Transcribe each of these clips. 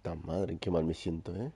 Ta madre, qué mal me siento, ¿eh?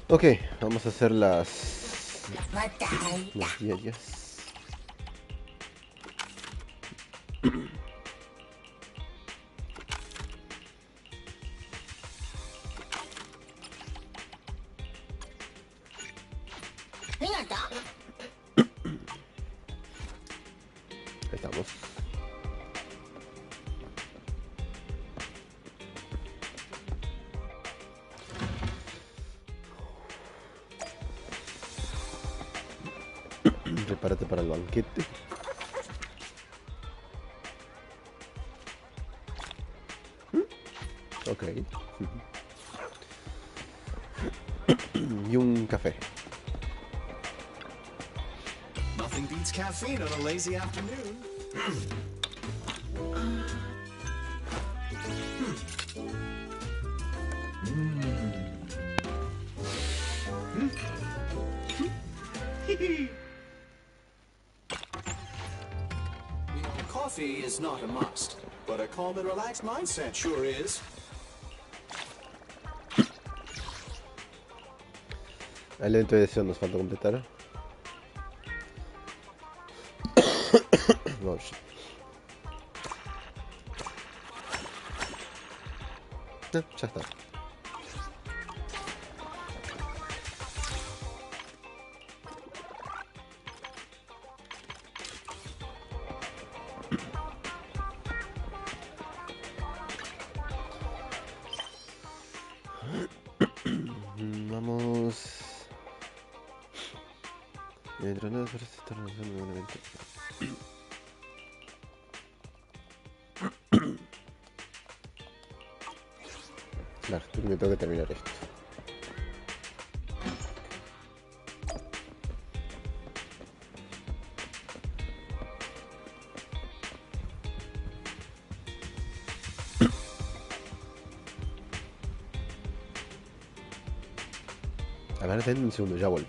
Ok, vamos a hacer las diarias. Ahí estamos. Prepárate para el banquete. Ok. Y un café. Nothing beats caffeine on a lazy afternoon. Coffee is not a must, but a calm and relaxed mindset sure is. El evento de deseo nos falta completar. No, shit. Ya está. Vamos. Enterradas para estar realizando un evento. Claro, me tengo que terminar esto. A ver, denme un segundo, ya vuelvo.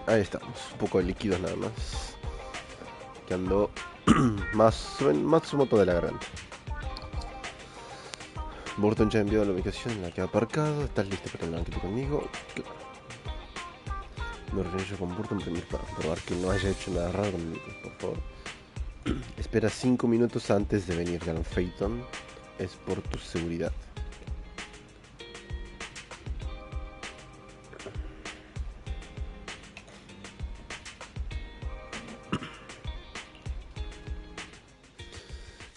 Ahí estamos, un poco de líquidos nada más. Que ando Matsumoto de la garganta. Burton ya envió la ubicación en la que ha aparcado. ¿Estás listo para el banquete conmigo? Claro. Me reuní yo con Burton primero para probar que no haya hecho nada raro conmigo, por favor. Espera 5 minutos antes de venir, Ganon Phaeton. Es por tu seguridad.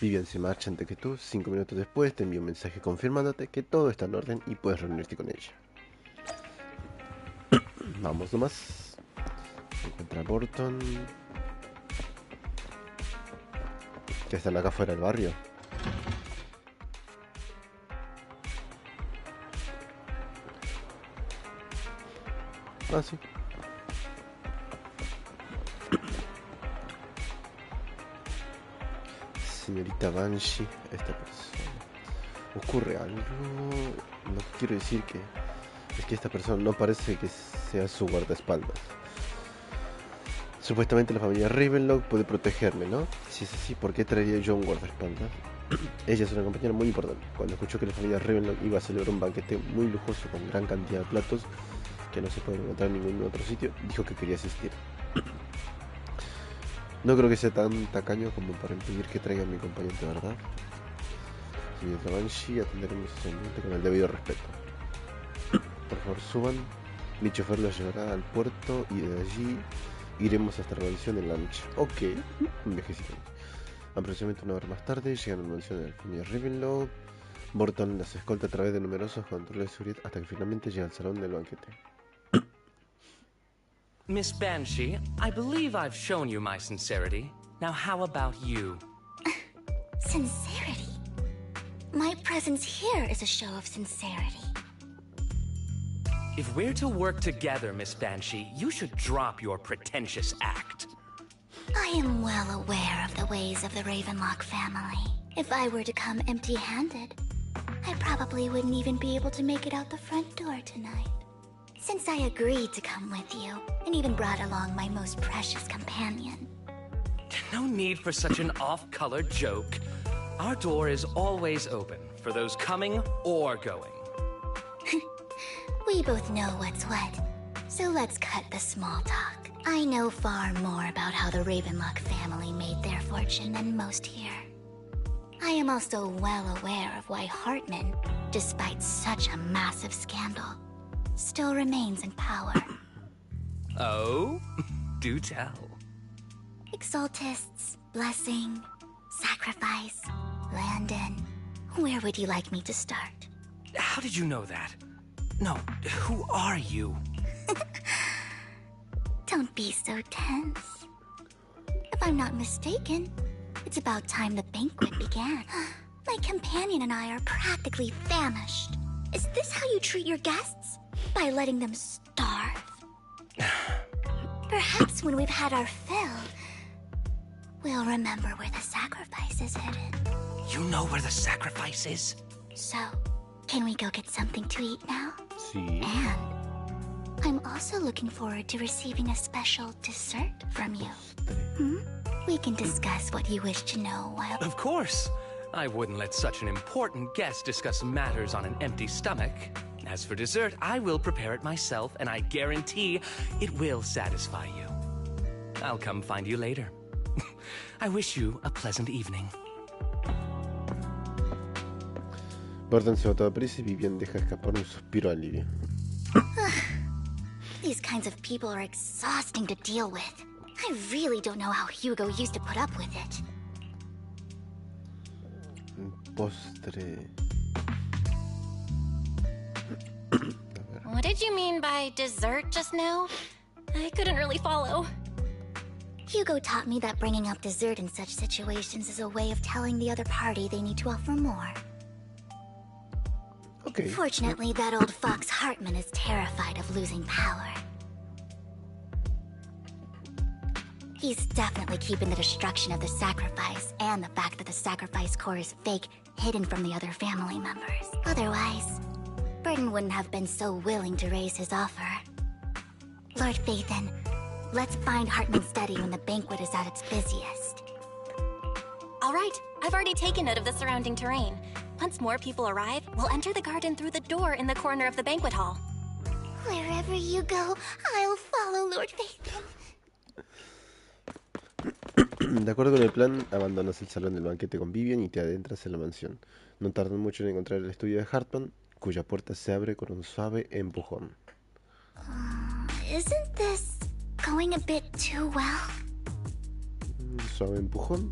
Vivian se marcha antes que tú. 5 minutos después te envío un mensaje confirmándote que todo está en orden y puedes reunirte con ella. Vamos nomás. Encuentra a Burton. Que están acá fuera del barrio. Ah, sí. Señorita Banshee, esta persona. Ocurre algo. No quiero decir que... Es que esta persona no parece que sea su guardaespaldas. Supuestamente la familia Ravenlock puede protegerme, ¿no? Si es así, ¿por qué traería yo un guardaespaldas? Ella es una compañera muy importante. Cuando escuchó que la familia Ravenlock iba a celebrar un banquete muy lujoso con gran cantidad de platos que no se pueden encontrar en ningún otro sitio, dijo que quería asistir. No creo que sea tan tacaño como para impedir que traigan mi acompañante, ¿verdad? Señorita Banshee, atenderemos a su ambiente con el debido respeto. Por favor, suban. Mi chofer los llevará al puerto y de allí iremos hasta la mansión en la noche. Ok, un viajecito. Aproximadamente una hora más tarde llegan a la mansión de la familia Ravenlock. Burton las escolta a través de numerosos controles de seguridad hasta que finalmente llega al salón del banquete. Miss Banshee, I believe I've shown you my sincerity. Now how about you? Sincerity? My presence here is a show of sincerity. If we're to work together, Miss Banshee, you should drop your pretentious act. I am well aware of the ways of the Ravenlock family. If I were to come empty-handed, I probably wouldn't even be able to make it out the front door tonight. Since I agreed to come with you, and even brought along my most precious companion. No need for such an off-color joke. Our door is always open for those coming or going. We both know what's what, so let's cut the small talk. I know far more about how the Ravenlock family made their fortune than most here. I am also well aware of why Hartman, despite such a massive scandal, still remains in power. Oh? Do tell. Exaltists, blessing, sacrifice, Landon. Where would you like me to start? How did you know that? No, who are you? Don't be so tense. If I'm not mistaken, it's about time the banquet began. My companion and I are practically famished. Is this how you treat your guests? By letting them starve? Perhaps when we've had our fill, we'll remember where the sacrifice is hidden. You know where the sacrifice is? So, can we go get something to eat now? Sí. And I'm also looking forward to receiving a special dessert from you. We can discuss what you wish to know while... Of course. I wouldn't let such an important guest discuss matters on an empty stomach. As for dessert, I will prepare it myself, and I guarantee it will satisfy you. I'll come find you later. I wish you a pleasant evening. Burton se va toda prisa y Vivian deja escapar un suspiro de alivio. These kinds of people are exhausting to deal with. I really don't know how Hugo used to put up with it. Un postre. What did you mean by dessert just now? I couldn't really follow. Hugo taught me that bringing up dessert in such situations is a way of telling the other party they need to offer more. Okay. Fortunately, that old fox Hartman is terrified of losing power. He's definitely keeping the destruction of the sacrifice and the fact that the sacrifice core is fake hidden from the other family members. Otherwise, Burton wouldn't have been so willing to raise his offer. Lord Phaethon, let's find Hartman's study when the banquet is at its busiest. All right, I've already taken note of the surrounding terrain. Once more people arrive, we'll enter the garden through the door in the corner of the banquet hall. Wherever you go, I'll follow, Lord Phaethon. De acuerdo con el plan, abandonas el salón del banquete con Vivian y te adentras en la mansión. No tardan mucho en encontrar el estudio de Hartman, cuya puerta se abre con un suave empujón. Isn't this going a bit too well? Suave empujón.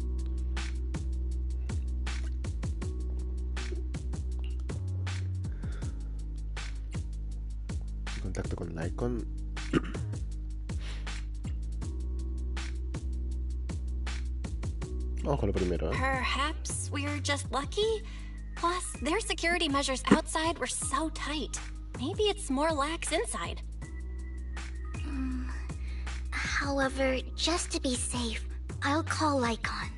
Contacto con la icon. Vamos con lo primero, ¿eh? Perhaps we're just lucky? Plus, their security measures outside were so tight. Maybe it's more lax inside. However, just to be safe, I'll call Lycon.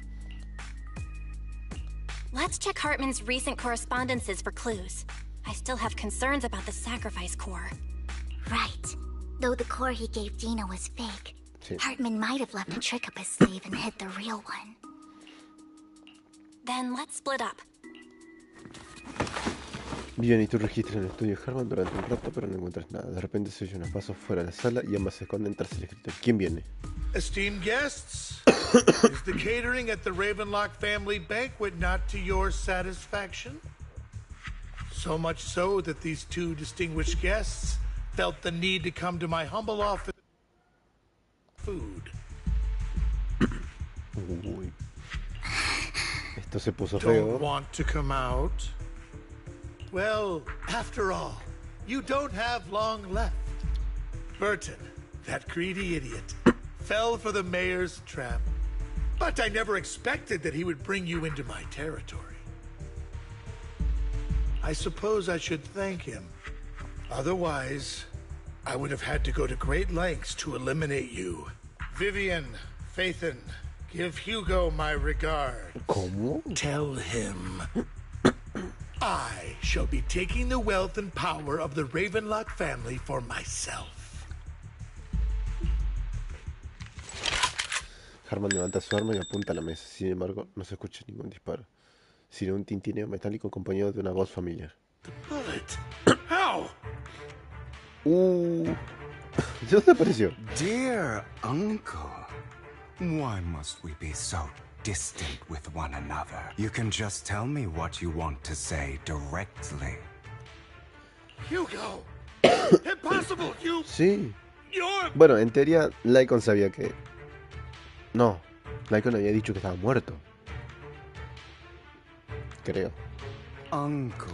Let's check Hartman's recent correspondences for clues. I still have concerns about the sacrifice core. Right. Though the core he gave Dina was fake, Sí. Hartman might have left a trick up his sleeve and hid the real one. Then let's split up. Vivian y tú registras en el estudio de Harman durante un rato, pero no encuentras nada. De repente se oye unos pasos fuera de la sala y ambas se esconden tras el escritorio. ¿Quién viene? Esteemed guests, is the catering at the Ravenlock family banquet not to your satisfaction? So much so that these two distinguished guests felt the need to come to my humble office for food. Uy. Esto se puso Don't feo. want to come out? Well, after all, you don't have long left. Burton, that greedy idiot, fell for the mayor's trap. But I never expected that he would bring you into my territory. I suppose I should thank him. Otherwise, I would have had to go to great lengths to eliminate you. Vivian, Phaethon, give Hugo my regard. ¿Cómo? Tell him I shall be taking the wealth and power of the Ravenlock family for myself. Harman levanta su arma y apunta a la mesa. Sin embargo, no se escucha ningún disparo, sino un tintineo metálico acompañado de una voz familiar. Bullet? How? ¿De dónde apareció? Dear uncle, why must we be so distant with one another? You can just tell me what you want to say directly. Hugo! Impossible! Sí. You're... Bueno, en teoría, Lycon sabía que... No, Lycon había dicho que estaba muerto. Creo. Uncle,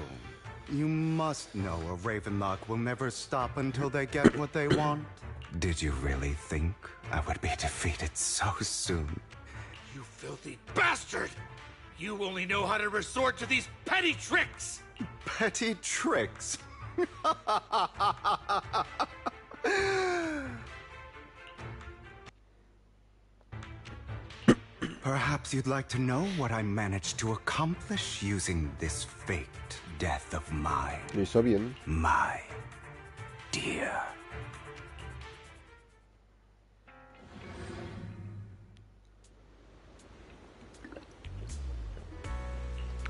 you must know a Ravenlock will never stop until they get what they want. Did you really think I would be defeated so soon? You filthy bastard! You only know how to resort to these petty tricks! Petty tricks? Perhaps you'd like to know what I managed to accomplish using this faked death of mine. Lo hizo bien. My dear.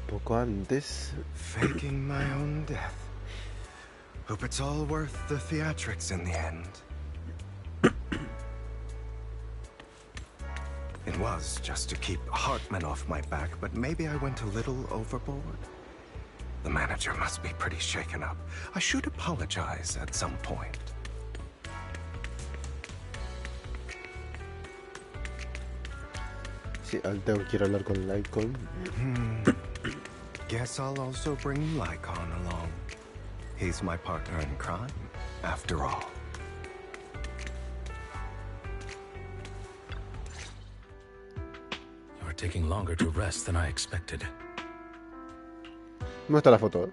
Poco antes... Faking my own death. Hope it's all worth the theatrics in the end. It was just to keep Hartman off my back, but maybe I went a little overboard. The manager must be pretty shaken up. I should apologize at some point. Sí, tengo que ir a hablar con Lycon. Guess I'll also bring Lycon along. He's my partner in crime, after all. You're taking longer to rest than I expected. ¿Dónde está la foto?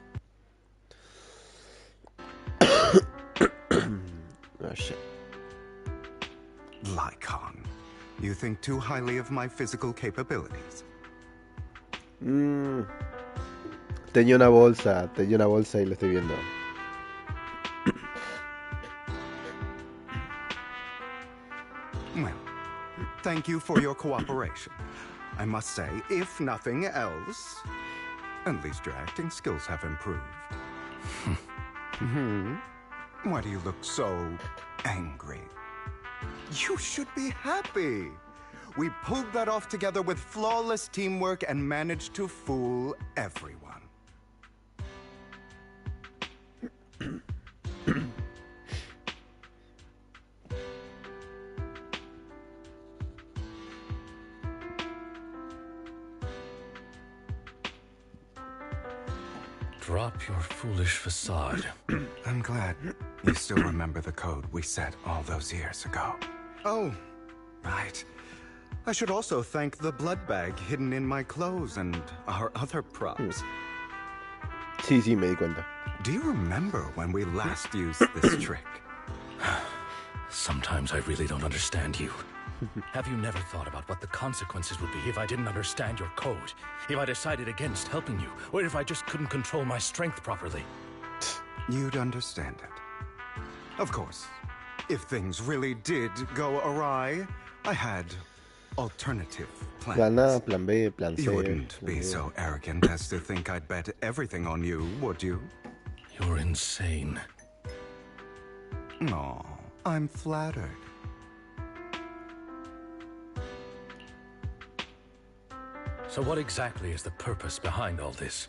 Oh, shit. Lycon, you think too highly of my physical capabilities. Tenía una bolsa y lo estoy viendo. Well, thank you for your cooperation. I must say, if nothing else, at least your acting skills have improved. Why do you look so angry? You should be happy. We pulled that off together with flawless teamwork and managed to fool everyone. Drop your foolish facade. I'm glad you still remember the code we set all those years ago. Oh, right. I should also thank the blood bag hidden in my clothes and our other props. Sí, sí, me di cuenta. Do you remember when we last used this trick? Sometimes I really don't understand you. Have you never thought about what the consequences would be if I didn't understand your code? If I decided against helping you? Or if I just couldn't control my strength properly? You'd understand it. Of course, if things really did go awry, I had alternative plans. Plan A, plan B, plan C. You wouldn't be so arrogant as to think I'd bet everything on you, would you? You're insane. No, I'm flattered. So what exactly is the purpose behind all this?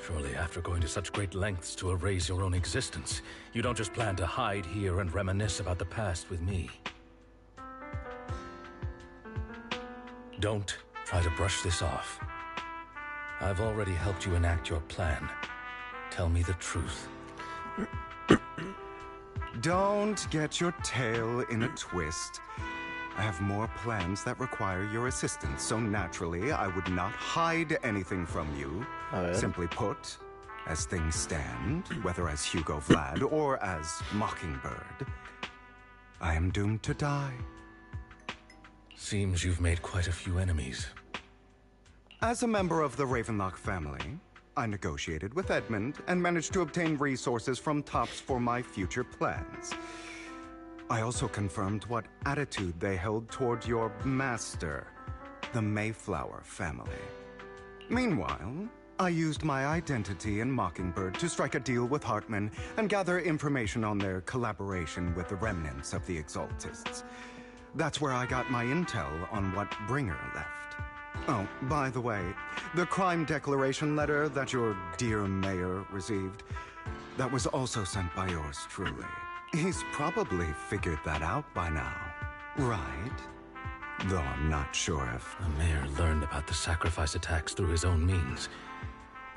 Surely after going to such great lengths to erase your own existence, you don't just plan to hide here and reminisce about the past with me. Don't try to brush this off. I've already helped you enact your plan. Tell me the truth. Don't get your tail in a twist. I have more plans that require your assistance, so naturally I would not hide anything from you. Simply put, as things stand, whether as Hugo Vlad or as Mockingbird, I am doomed to die. Seems you've made quite a few enemies. As a member of the Ravenlock family, I negotiated with Edmund and managed to obtain resources from Tops for my future plans. I also confirmed what attitude they held toward your master, the Mayflower family. Meanwhile, I used my identity in Mockingbird to strike a deal with Hartman and gather information on their collaboration with the remnants of the Exaltists. That's where I got my intel on what Bringer left. Oh, by the way, the crime declaration letter that your dear mayor received, that was also sent by yours truly. He's probably figured that out by now, right? Though I'm not sure if... The mayor learned about the sacrifice attacks through his own means,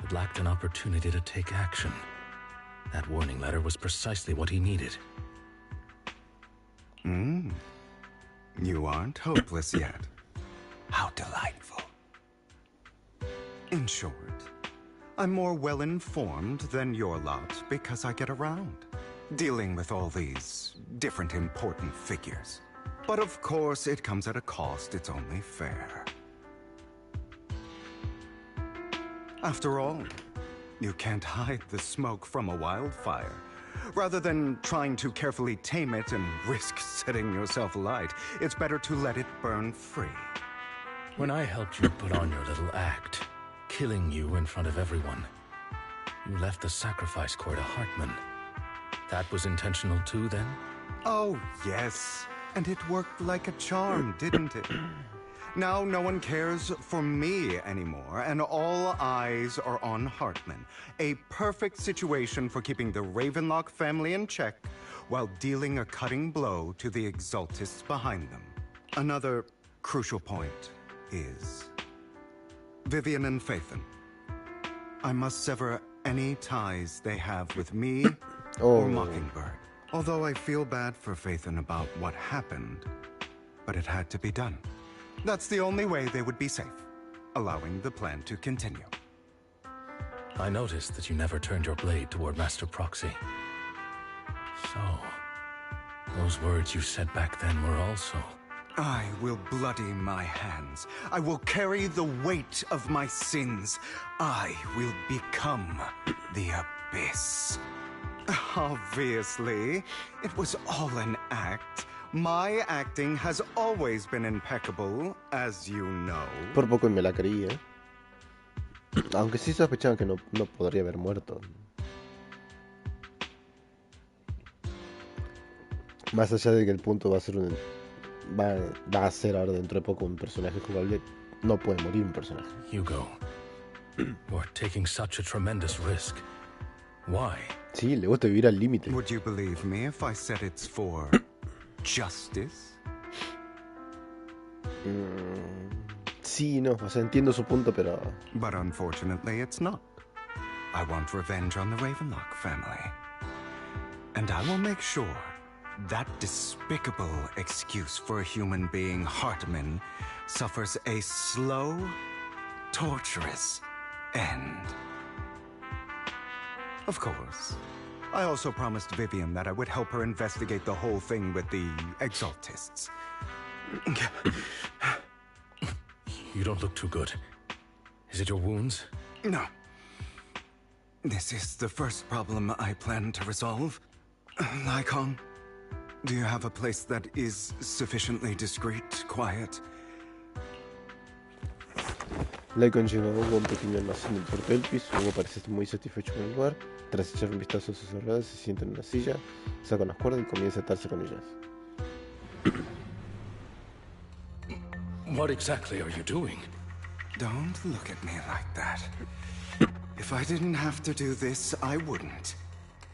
but lacked an opportunity to take action. That warning letter was precisely what he needed. You aren't hopeless yet. How delightful. In short, I'm more well-informed than your lot because I get around, dealing with all these different important figures. But of course, it comes at a cost. It's only fair. After all, you can't hide the smoke from a wildfire. Rather than trying to carefully tame it and risk setting yourself alight, it's better to let it burn free. When I helped you put on your little act, killing you in front of everyone, you left the sacrifice core to Hartman. That was intentional too, then? Oh, yes. And it worked like a charm, didn't it? Now no one cares for me anymore, and all eyes are on Hartman. A perfect situation for keeping the Ravenlock family in check while dealing a cutting blow to the Exaltists behind them. Another crucial point is Vivian and Phaethon. I must sever any ties they have with me or Mockingbird. Although I feel bad for Phaethon about what happened, but it had to be done. That's the only way they would be safe, allowing the plan to continue. I noticed that you never turned your blade toward Master Proxy. So, those words you said back then were also... I will bloody my hands. I will carry the weight of my sins. I will become the Abyss. Obviously, it was all an act. My acting has always been impeccable, as you know. Por poco y me la creí, ¿eh? Aunque sí sospechaba que no podría haber muerto. Más allá de que el punto va a ser va a ser ahora dentro de poco un personaje jugable, no puede morir un personaje. Hugo, you're taking such a tremendous risk. Why? Sí, le gusta vivir al límite. Would you believe me if I said it's for justice? Sí, no, o sea, entiendo su punto, pero... But unfortunately, it's not. I want revenge on the Ravenlock family. And I will make sure That despicable excuse for a human being, Hartman, suffers a slow, torturous end. Of course. I also promised Vivian that I would help her investigate the whole thing with the Exaltists. You don't look too good. Is it your wounds? No. This is the first problem I plan to resolve. Lycon, do you have a place that is sufficiently discreet, quiet? Lycon lleva a Hugo a un pequeño almacén del puerto del piso. Hugo parece muy satisfecho con el lugar. Tras echar un vistazo a sus cerradas, se sienta en una silla, saca unas cuerdas y comienza a atarse con ellas. What exactly are you doing? Don't look at me like that. If I didn't have to do this, I wouldn't.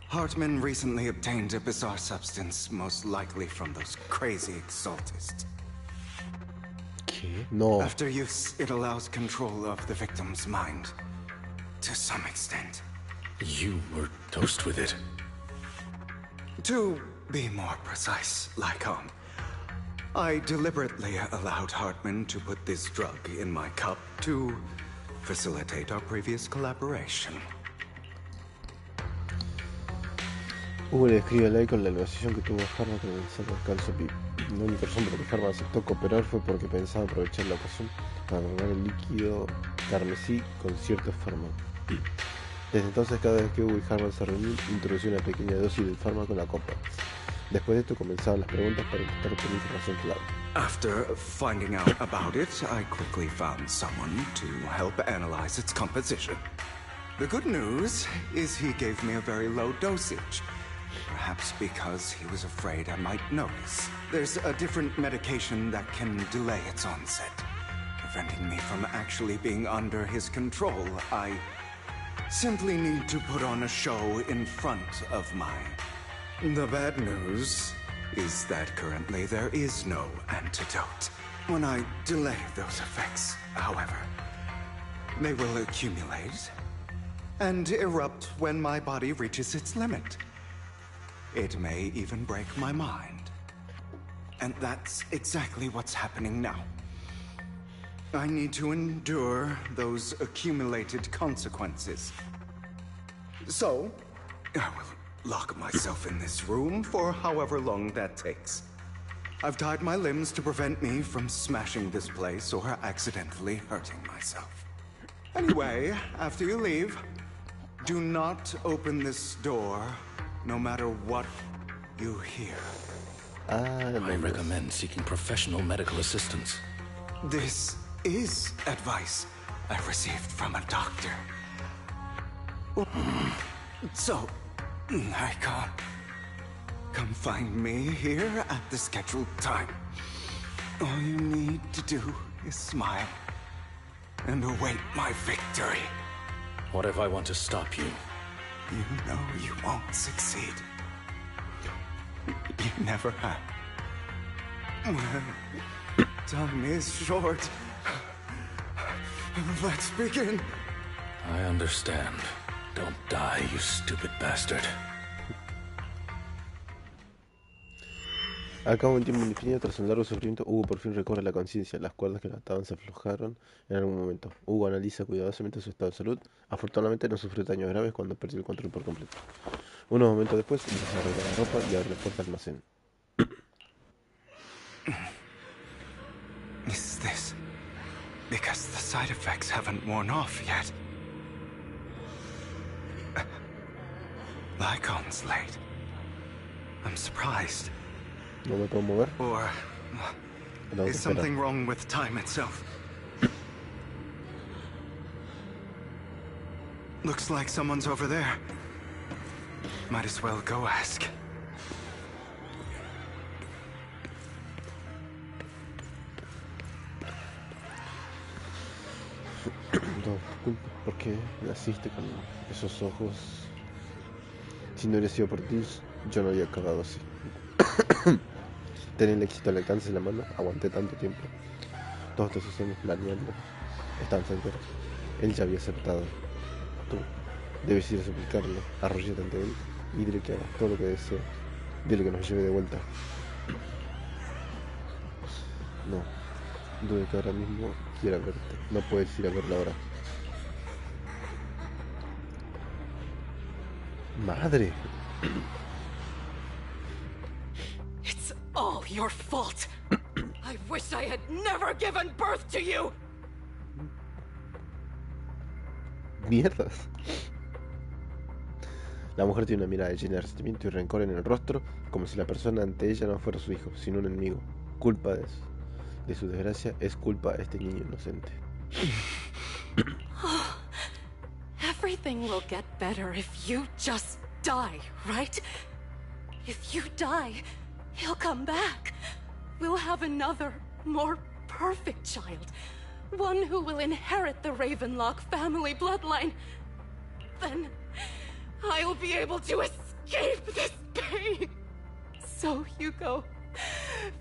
Hartman recently obtained a bizarre substance, most likely from those crazy Exaltists. ¿Qué? No. After use, it allows control of the victim's mind. To some extent. You were dosed with it. To be more precise, Lycon, I deliberately allowed Hartman to put this drug in my cup to facilitate our previous collaboration. Hugo le describe a Lycon la negociación que tuvo Hartman con el Centro Descanso VIP. La única razón por la que Hartman aceptó cooperar fue porque pensaba aprovechar la ocasión para probar el líquido carmesí con cierto fármaco. Desde entonces, cada vez que Hugo y Hartman se reunían, introducía una pequeña dosis del fármaco en la copa. Después de esto comenzaban las preguntas para intentar obtener información clave. After finding out about it, I quickly found someone to help analyze its composition. The good news is he gave me a very low dosage. Perhaps because he was afraid I might notice. There's a different medication that can delay its onset, preventing me from actually being under his control. I simply need to put on a show in front of mine. The bad news is that currently there is no antidote. When I delay those effects, however, they will accumulate and erupt when my body reaches its limit. It may even break my mind. And that's exactly what's happening now. I need to endure those accumulated consequences. So, I will lock myself in this room for however long that takes. I've tied my limbs to prevent me from smashing this place or accidentally hurting myself. Anyway, after you leave, do not open this door, no matter what you hear. I recommend seeking professional medical assistance. This is advice I received from a doctor. So, Lycon, come find me here at the scheduled time. All you need to do is smile and await my victory. What if I want to stop you? You know you won't succeed. You never have. Well, time is short. Let's begin. I understand. Don't die, you stupid bastard. Al cabo de un tiempo indefinido, tras un largo sufrimiento, Hugo por fin recobra la conciencia. Las cuerdas que lo ataban se aflojaron en algún momento. Hugo analiza cuidadosamente su estado de salud. Afortunadamente no sufrió daños graves cuando perdió el control por completo. Unos momentos después, empieza a arreglar la ropa y abre la puerta del almacén. Is this because the side effects haven't worn off yet? Lycon's late. I'm surprised. No me puedo mover. Or No, is something wrong with time itself? Looks like someone's over there. Might as well go ask. No, ¿por qué naciste con esos ojos? Si no hubiera sido por ti, yo no había acabado así. Tener el éxito al alcance de la mano, aguanté tanto tiempo. Todos estos años planeando, estaban enteros. Él ya había aceptado. Tú debes ir a suplicarlo, arrollate ante él y dile que hagas todo lo que desee. Dile que nos lleve de vuelta. No. Dudo que ahora mismo quiera verte. No puedes ir a verla ahora. Madre. It's all your fault. I wish I had never given birth to you. Mierdas. La mujer tiene una mirada llena de resentimiento y rencor en el rostro, como si la persona ante ella no fuera su hijo, sino un enemigo. Culpa de su desgracia es culpa de este niño inocente. Everything will get better if you just die, right? If you die, he'll come back. We'll have another, more perfect child. One who will inherit the Ravenlock family bloodline. Then I'll be able to escape this pain. So, Hugo,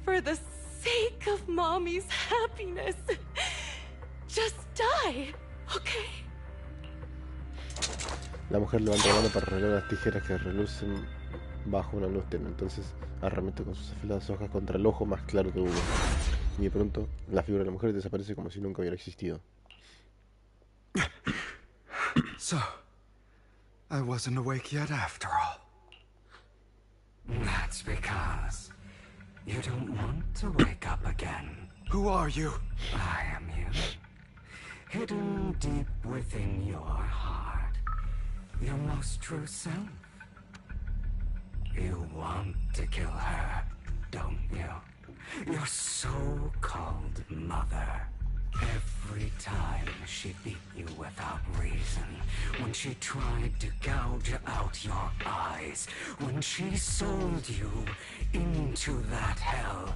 for the sake of Mommy's happiness, just die, okay? La mujer levanta la mano para arreglar las tijeras que relucen bajo una luz tenue. Entonces arremete con sus afiladas hojas contra el ojo más claro de Hugo. Y de pronto, la figura de la mujer desaparece como si nunca hubiera existido. So, I wasn't awake yet after all. That's because you don't want to wake up again. Who are you? I am you. Hidden deep within your heart. Your most true self. You want to kill her, don't you? Your so-called mother. Every time she beat you without reason, when she tried to gouge out your eyes, when she sold you into that hell,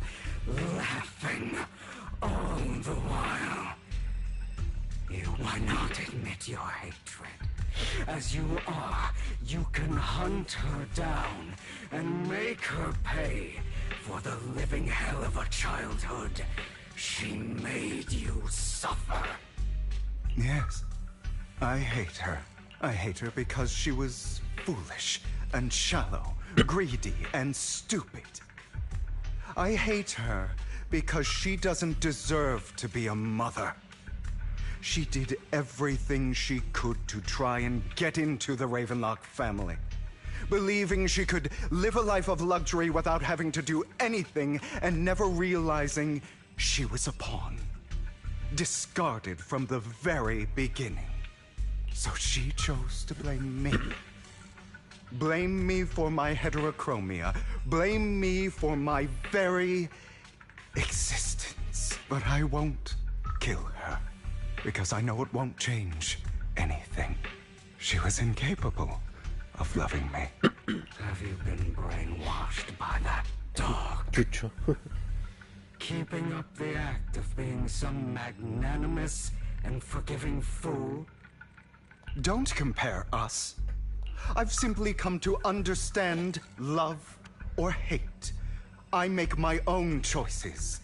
laughing all the while. Why not admit your hatred? As you are, you can hunt her down and make her pay for the living hell of a childhood she made you suffer. Yes, I hate her. I hate her because she was foolish and shallow, greedy and stupid. I hate her because she doesn't deserve to be a mother. She did everything she could to try and get into the Ravenlock family, believing she could live a life of luxury without having to do anything and never realizing she was a pawn, discarded from the very beginning. So she chose to blame me. Blame me for my heterochromia. Blame me for my very existence. But I won't kill her, because I know it won't change anything. She was incapable of loving me. Have you been brainwashed by that dog? Chucho. Keeping up the act of being some magnanimous and forgiving fool? Don't compare us. I've simply come to understand love or hate. I make my own choices,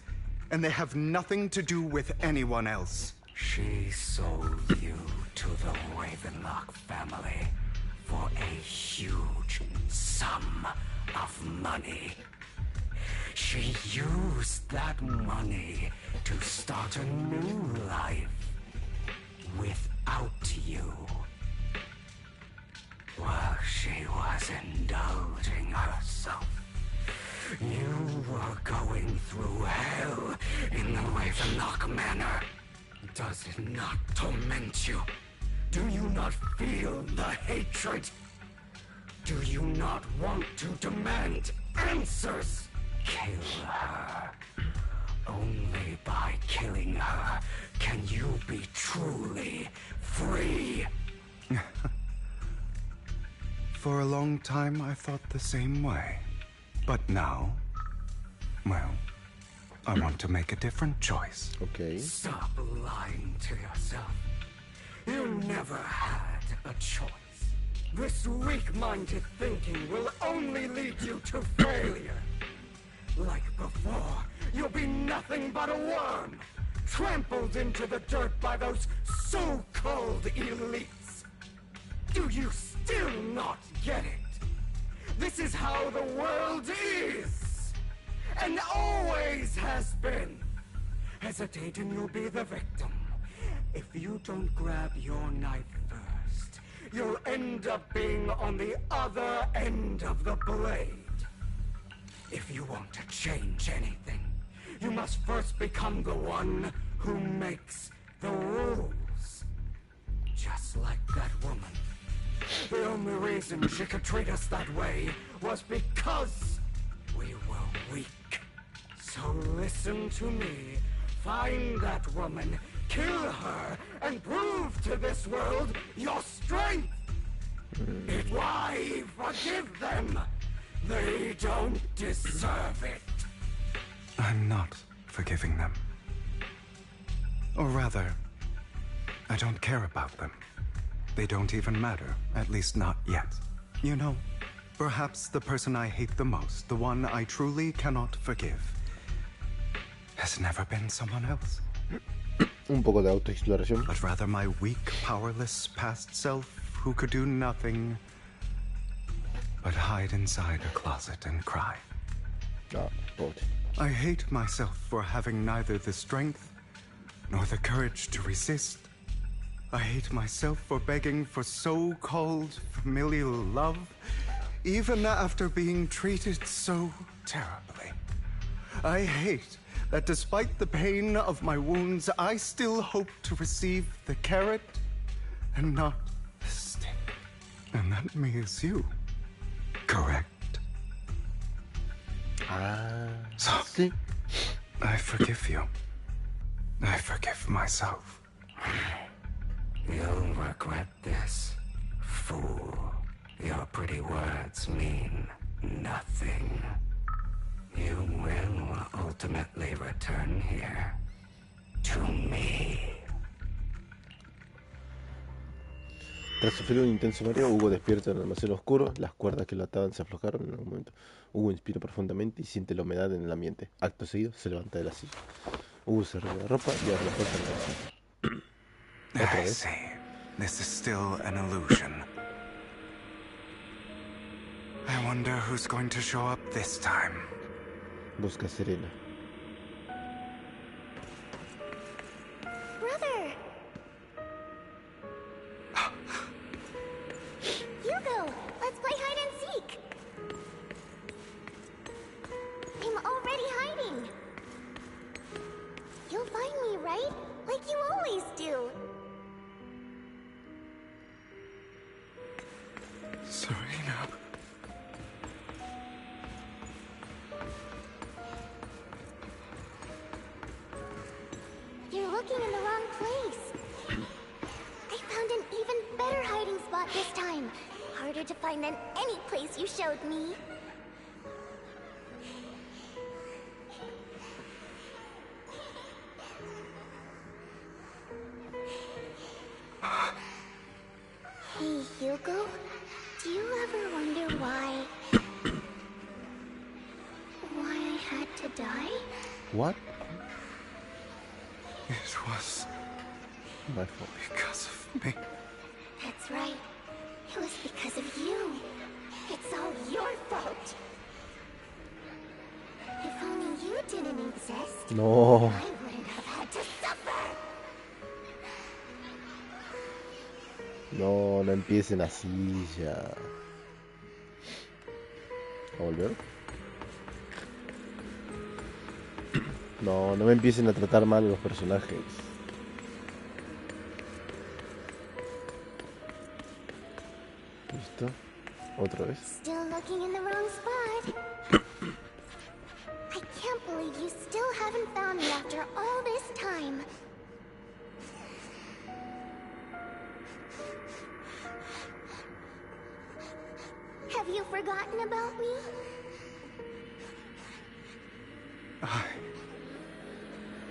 and they have nothing to do with anyone else. She sold you to the Ravenlock family for a huge sum of money. She used that money to start a new life without you. While she was indulging herself, you were going through hell in the Ravenlock Manor. Does it not torment you? Do you not feel the hatred? Do you not want to demand answers? Kill her. Only by killing her can you be truly free. For a long time, I thought the same way. But now, well, I want to make a different choice. Ok. Stop lying to yourself. You never had a choice. This weak-minded thinking will only lead you to failure. Like before, you'll be nothing but a worm, trampled into the dirt by those so-called elites. Do you still not get it? This is how the world is, and always has been. Hesitate and you'll be the victim. If you don't grab your knife first, you'll end up being on the other end of the blade. If you want to change anything, you must first become the one who makes the rules. Just like that woman. The only reason she could treat us that way was because we were weak. So listen to me. Find that woman, kill her, and prove to this world your strength. Why forgive them? They don't deserve it. I'm not forgiving them. Or rather, I don't care about them. They don't even matter, at least not yet. You know, perhaps the person I hate the most, the one I truly cannot forgive, has never been someone else. Un poco de autoexploración. But rather my weak, powerless past self who could do nothing but hide inside a closet and cry. Ah, pobre. I hate myself for having neither the strength nor the courage to resist. I hate myself for begging for so-called familial love, even after being treated so terribly. I hate that despite the pain of my wounds, I still hope to receive the carrot and not the stick. And that means you. Correct? So, Sí. I forgive you. I forgive myself. You'll regret this, fool. Your pretty words mean nothing. You will ultimately return here to me. Tras sufrir un intenso mareo, Hugo despierta en el almacén oscuro. Las cuerdas que lo ataban se aflojaron en algún momento. Hugo inspira profundamente y siente la humedad en el ambiente. Acto seguido, se levanta de la silla. Hugo se arregla la ropa y abre la puerta del almacén. ¿Otra I vez? see. This is still an illusion. I wonder who's going to show up this time. Busca a Serena. Brother! Hugo, let's play hide and seek! I'm already hiding! You'll find me, right? Like you always do! Serena. You're looking in the wrong place. I found an even better hiding spot this time. Harder to find than any place you showed me. Hey, Hugo. Do you ever wonder why I had to die? What? It was My fault. because of me. That's right. It was because of you. It's all your fault. If only you didn't exist, No. I wouldn't have had to suffer. No, no empiecen así ya. ¿A volver? No, no me empiecen a tratar mal los personajes. ¿Listo? ¿Otra vez? Still looking in the wrong spot. I can't believe you still haven't found me after all this time. Have you forgotten about me?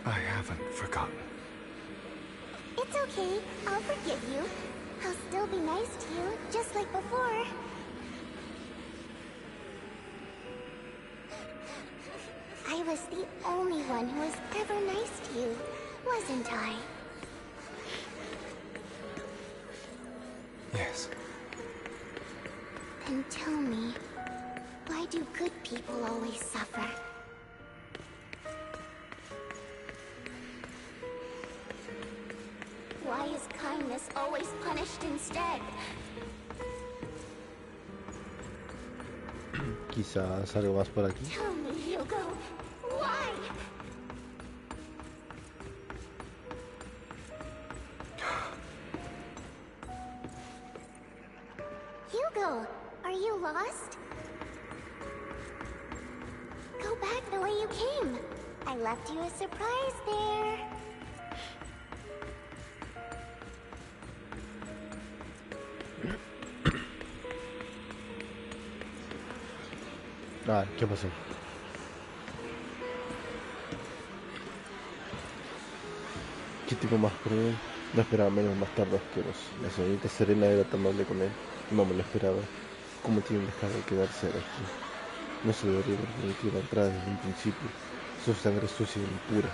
I haven't forgotten. It's okay. I'll forgive you. I'll still be nice to you, just like before. I was the only one who was ever nice to you, wasn't I? Yes. Then tell me, why do good people always suffer? Why is kindness always punished instead? Quizás algo más por aquí. Tell me, Hugo. Why? Hugo, are you lost? Go back the way you came. I left you a surprise there. Ah, ¿qué pasó? ¿Qué tipo más cruel? No esperaba menos más tarde asqueroso. La señorita Serena era tan amable con él. No me lo esperaba. ¿Cómo tiene un descaro de quedarse aquí? No se debería haber permitido la entrada desde un principio. Su sangre sucia e impura.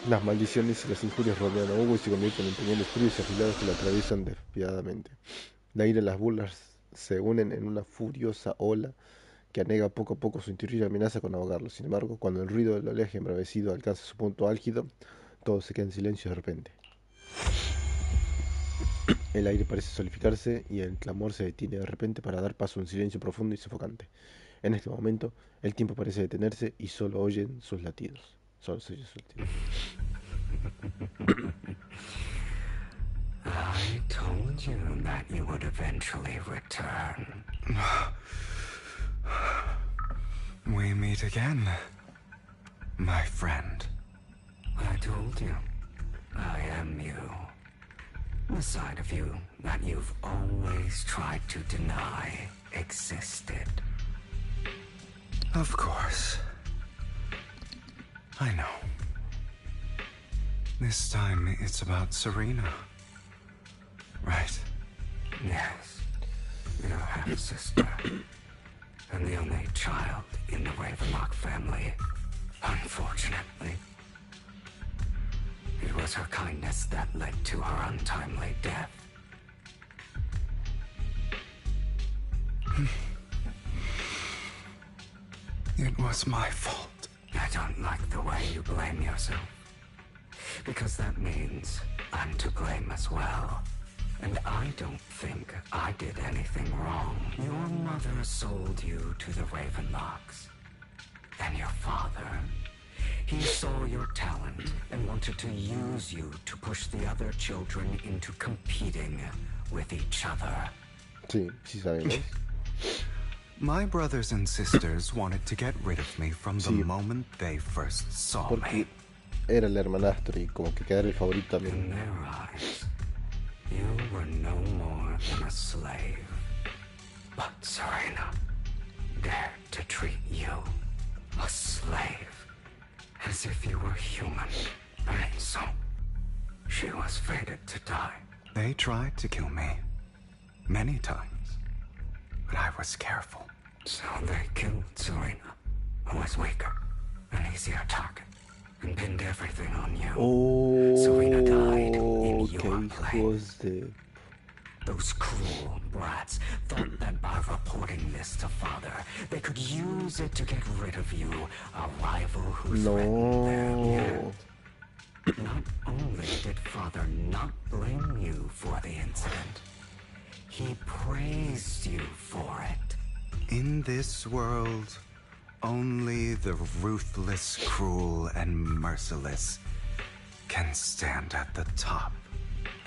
Las maldiciones y las injurias rodean a Hugo y se convierten en puñales fríos y afilados que lo atraviesan despiadadamente. La ira y las burlas se unen en una furiosa ola que anega poco a poco su interior y amenaza con ahogarlo. Sin embargo, cuando el ruido del oleaje embravecido alcanza su punto álgido, todo se queda en silencio de repente. El aire parece solidificarse y el clamor se detiene de repente para dar paso a un silencio profundo y sofocante. En este momento, el tiempo parece detenerse y solo oyen sus latidos. Solo se oyen sus latidos. I told you that you would eventually return. We meet again, my friend. I told you, I am you. The side of you that you've always tried to deny existed. Of course. I know. This time it's about Serena. Right. Yes, your half-sister, and the only child in the Ravenlock family, unfortunately. It was her kindness that led to her untimely death. It was my fault. I don't like the way you blame yourself, because that means I'm to blame as well. And I don't think I did anything wrong. Your mother sold you to the Ravenlocks. And your father, he saw your talent and wanted to use you to push the other children into competing with each other. Sí, sí sabemos. My brothers and sisters wanted to get rid of me from the moment they first saw me. Era el hermanastro y como que era el favorito In también. their eyes, you were no more than a slave. But Serena dared to treat you, a slave, as if you were human. And so, she was fated to die. They tried to kill me many times, but I was careful. So they killed Serena, who was weaker, an easier target, and pinned everything on you. Serena died in your place. Those cruel brats thought that by reporting this to Father, they could use it to get rid of you, a rival who threatened them. Yet, not only did Father not blame you for the incident, he praised you for it. In this world, only the ruthless, cruel, and merciless can stand at the top.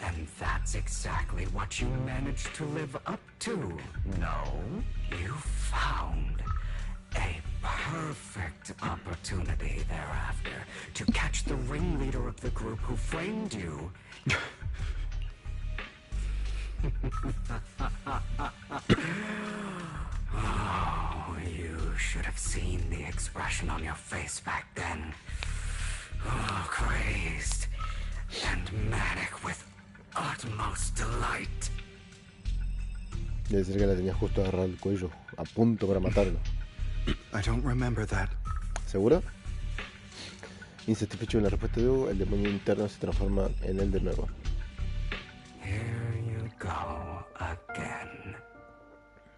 And that's exactly what you managed to live up to. No, you found a perfect opportunity thereafter to catch the ringleader of the group who framed you. Oh, you should have seen the expression on your face back then. Oh, crazed and manic with utmost delight. Debe ser que la tenía justo agarrado el cuello, a punto para matarlo. I don't remember that. ¿Seguro? Insatisfecho con la respuesta de Hugo, el demonio interno se transforma en él de nuevo. Here you go again,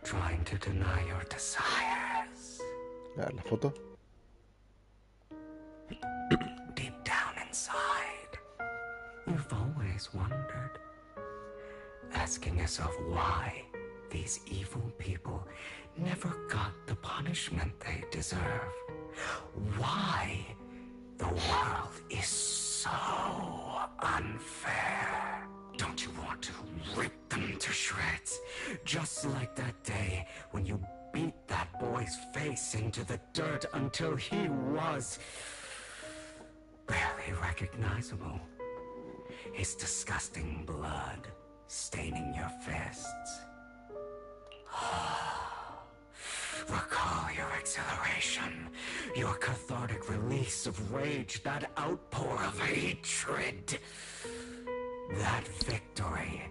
trying to deny your desires. A ver, la foto. Deep down inside, you've always wondered, asking yourself why these evil people never got the punishment they deserve. Why the world is so unfair. Don't you want to rip them to shreds? Just like that day when you beat that boy's face into the dirt until he was barely recognizable. His disgusting blood staining your fists. Recall your exhilaration, your cathartic release of rage, that outpour of hatred. That victory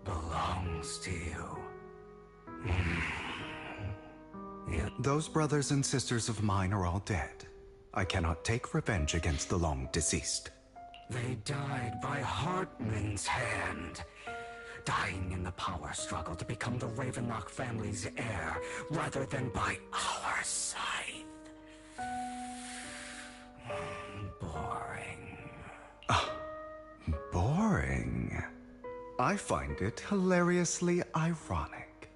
belongs to you. Those brothers and sisters of mine are all dead. I cannot take revenge against the long deceased. They died by Hartman's hand, dying in the power struggle to become the Ravenlock family's heir, rather than by our scythe. Boring. Boring? I find it hilariously ironic.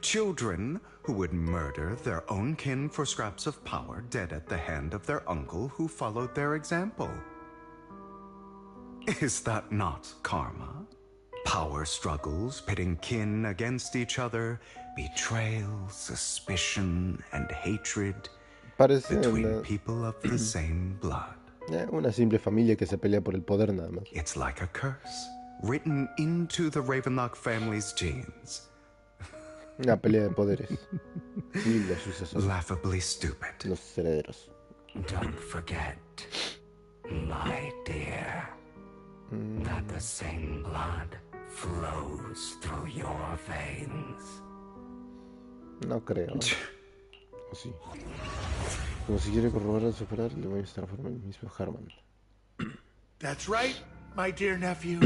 Children who would murder their own kin for scraps of power, dead at the hand of their uncle who followed their example. Is that not karma? Power struggles pitting kin against each other, betrayal, suspicion, and hatred between people of the same blood. Una simple familia que se pelea por el poder nada más. It's like a curse, written into the Ravenlock family's genes. Una pelea de poderes. Y los sucesores. Laughably stupid. Los herederos. Don't forget, my dear, that the same blood flows through your veins. No creo. ¿O sí? Como si quiere corroborar o superar, le voy a estar formando el mismo Harman. That's right, my dear nephew.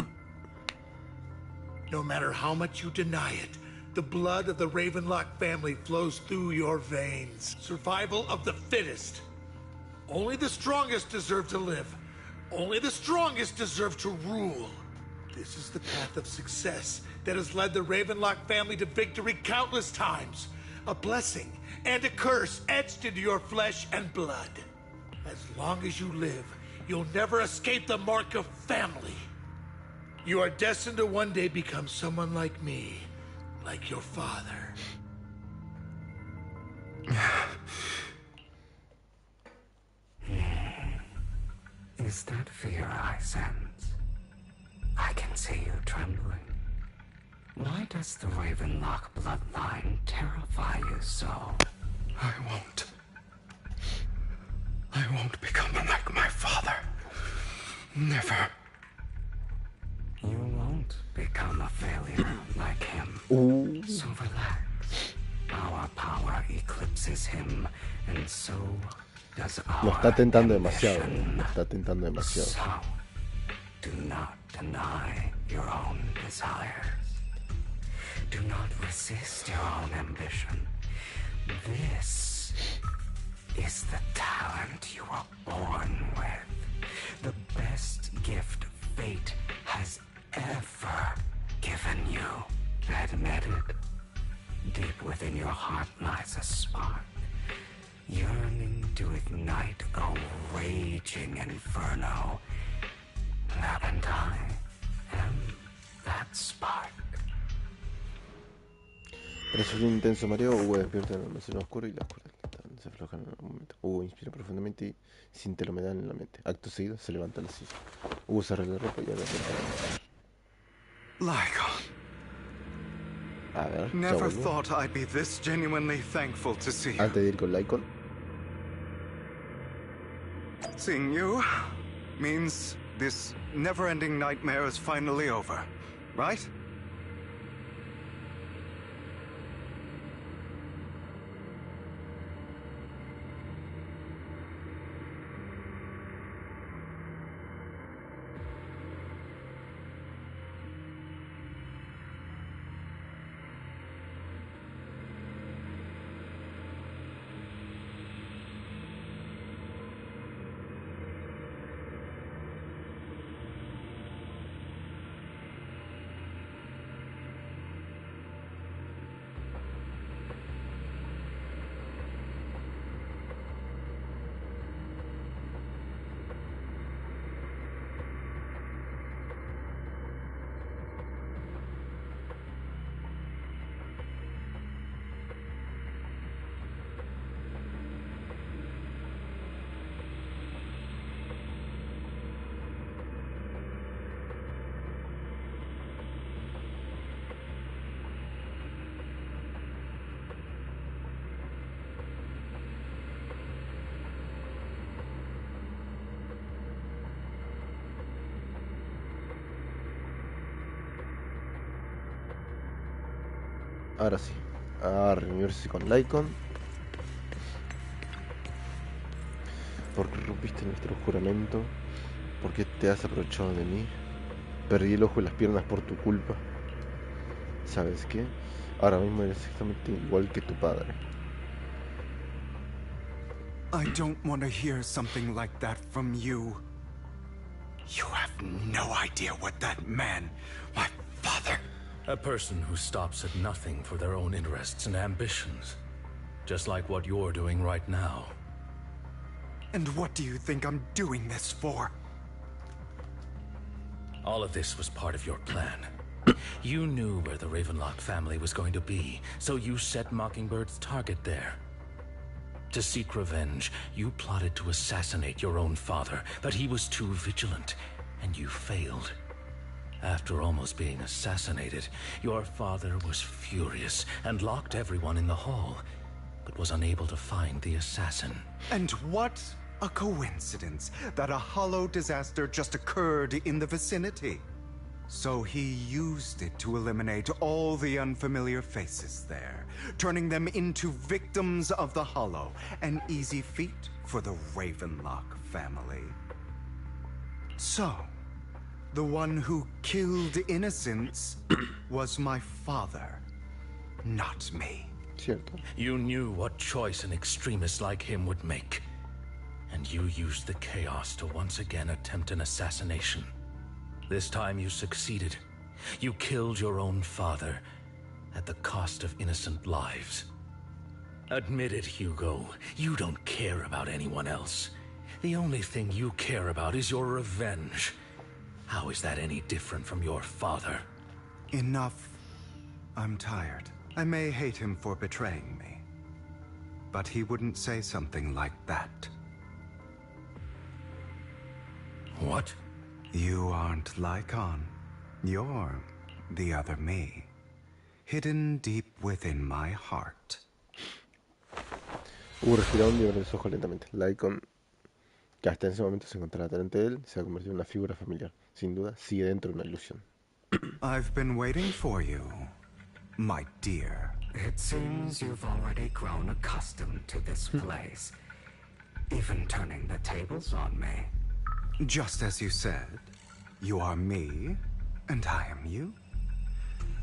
No matter how much you deny it, the blood of the Ravenlock family flows through your veins. Survival of the fittest. Only the strongest deserve to live. Only the strongest deserve to rule. This is the path of success that has led the Ravenlock family to victory countless times. A blessing and a curse etched into your flesh and blood. As long as you live, you'll never escape the mark of family. You are destined to one day become someone like me, like your father. Is that fear I sense? I can see you trembling. Why does the Ravenlock bloodline terrify you so? I won't become like my father. Never. You won't become a failure like him. So relax. Our power eclipses him, and so does our Lo está tentando demasiado. ambition. Lo está tentando demasiado. So, do not deny your own desires. Do not resist your own ambition. This is the talent you were born with. The best gift fate has ever given you. Admit it. Deep within your heart lies a spark, yearning to ignite a raging inferno. And I am that spark. Tras un intenso mareo, Hugo despierta en el almacén oscuro y las cuerdas se aflojan en algún momento. Hugo inspira profundamente y siente la humedad en la mente. Acto seguido, se levanta la silla. Hugo se arregla la ropa y abre la puerta. Lygon. A ver, Never thought I'd be this genuinely thankful to see you. antes de ir con Lycon. Seeing you means this never-ending nightmare is finally over, right? Ahora sí. A reunirse con Lycon. ¿Por qué rompiste nuestro juramento? ¿Por qué te has aprovechado de mí? Perdí el ojo y las piernas por tu culpa. ¿Sabes qué? Ahora mismo eres exactamente igual que tu padre. I don't want to hear something like that from you. You have no idea what that man, my father... A person who stops at nothing for their own interests and ambitions. Just like what you're doing right now. And what do you think I'm doing this for? All of this was part of your plan. You knew where the Ravenlock family was going to be, so you set Mockingbird's target there. To seek revenge, you plotted to assassinate your own father, but he was too vigilant, and you failed. After almost being assassinated, your father was furious and locked everyone in the hall, but was unable to find the assassin. And what a coincidence that a hollow disaster just occurred in the vicinity. So he used it to eliminate all the unfamiliar faces there, turning them into victims of the hollow. An easy feat for the Ravenlock family. So, the one who killed innocents was my father, not me. Cierto. You knew what choice an extremist like him would make. And you used the chaos to once again attempt an assassination. This time you succeeded. You killed your own father at the cost of innocent lives. Admit it, Hugo. You don't care about anyone else. The only thing you care about is your revenge. How is that any different from your father? Enough. I'm tired. I may hate him for betraying me, but he wouldn't say something like that. What? You aren't Lycon. You're the other me, hidden deep within my heart. Respiró hondo y abrió los ojos lentamente. Lycon, que hasta en ese momento se encontraba delante de él, se ha convertido en una figura familiar. Sin duda, sigue dentro de una ilusión. I've been waiting for you, my dear. It seems you've already grown accustomed to this place, even turning the tables on me. Just as you said, you are me, and I am you.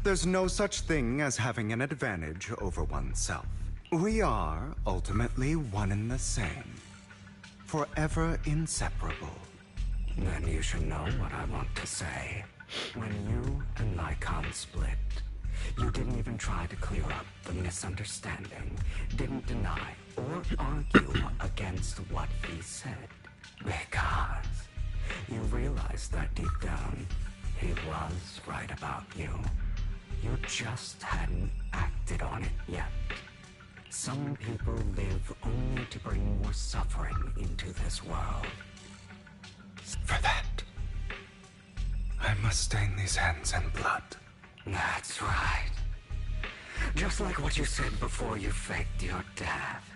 There's no such thing as having an advantage over oneself. We are ultimately one and the same, forever inseparable. Then you should know what I want to say. When you and Lycon split, you didn't even try to clear up the misunderstanding, didn't deny or argue against what he said, because you realized that deep down, he was right about you. You just hadn't acted on it yet. Some people live only to bring more suffering into this world. For that, I must stain these hands in blood. That's right. Just like what you said before you faked your death.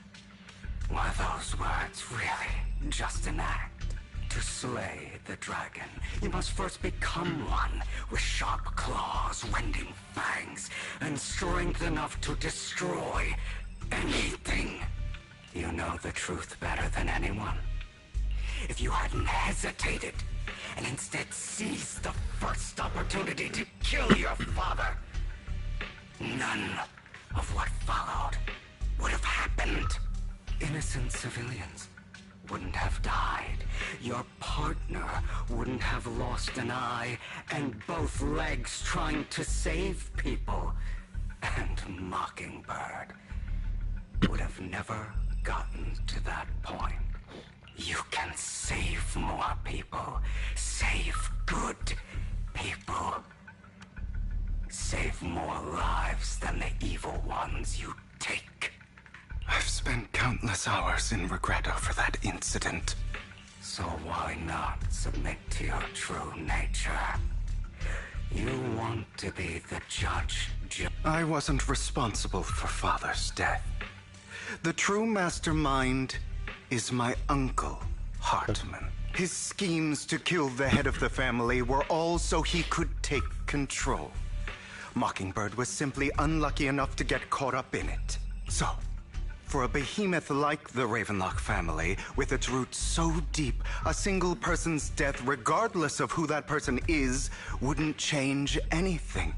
Were those words really just an act? To slay the dragon, you must first become one with sharp claws, rending fangs, and strength enough to destroy anything. You know the truth better than anyone. If you hadn't hesitated and instead seized the first opportunity to kill your father, none of what followed would have happened. Innocent civilians wouldn't have died. Your partner wouldn't have lost an eye and both legs trying to save people. And Mockingbird would have never gotten to that point. You can save more people. Save good people. Save more lives than the evil ones you take. I've spent countless hours in regret over that incident. So why not submit to your true nature? You want to be the judge. I wasn't responsible for Father's death. The true mastermind is my uncle, Hartman. His schemes to kill the head of the family were all so he could take control. Mockingbird was simply unlucky enough to get caught up in it. So, for a behemoth like the Ravenlock family, with its roots so deep, a single person's death, regardless of who that person is, wouldn't change anything.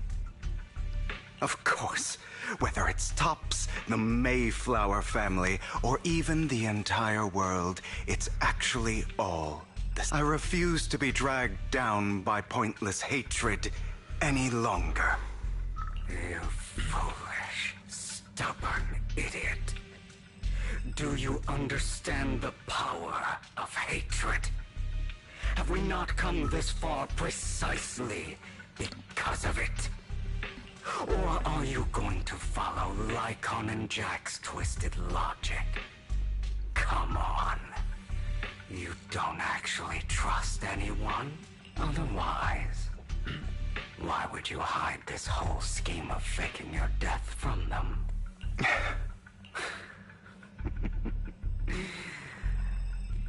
Of course, whether it's Tops, the Mayflower family, or even the entire world, it's actually all this. I refuse to be dragged down by pointless hatred any longer. You foolish, stubborn idiot. Do you understand the power of hatred? Have we not come this far precisely because of it? Or are you going to follow Lycon and Jack's twisted logic? Come on. You don't actually trust anyone? Otherwise, why would you hide this whole scheme of faking your death from them?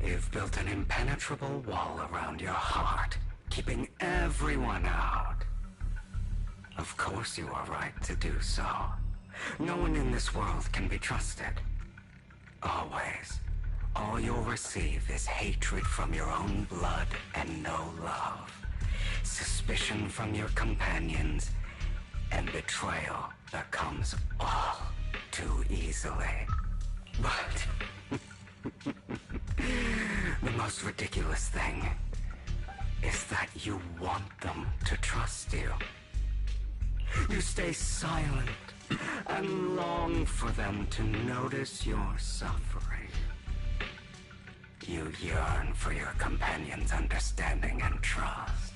You've built an impenetrable wall around your heart, keeping everyone out. Of course you are right to do so. No one in this world can be trusted. Always. All you'll receive is hatred from your own blood and no love. Suspicion from your companions, and betrayal that comes all too easily. But the most ridiculous thing is that you want them to trust you. You stay silent and long for them to notice your suffering. You yearn for your companions' understanding and trust.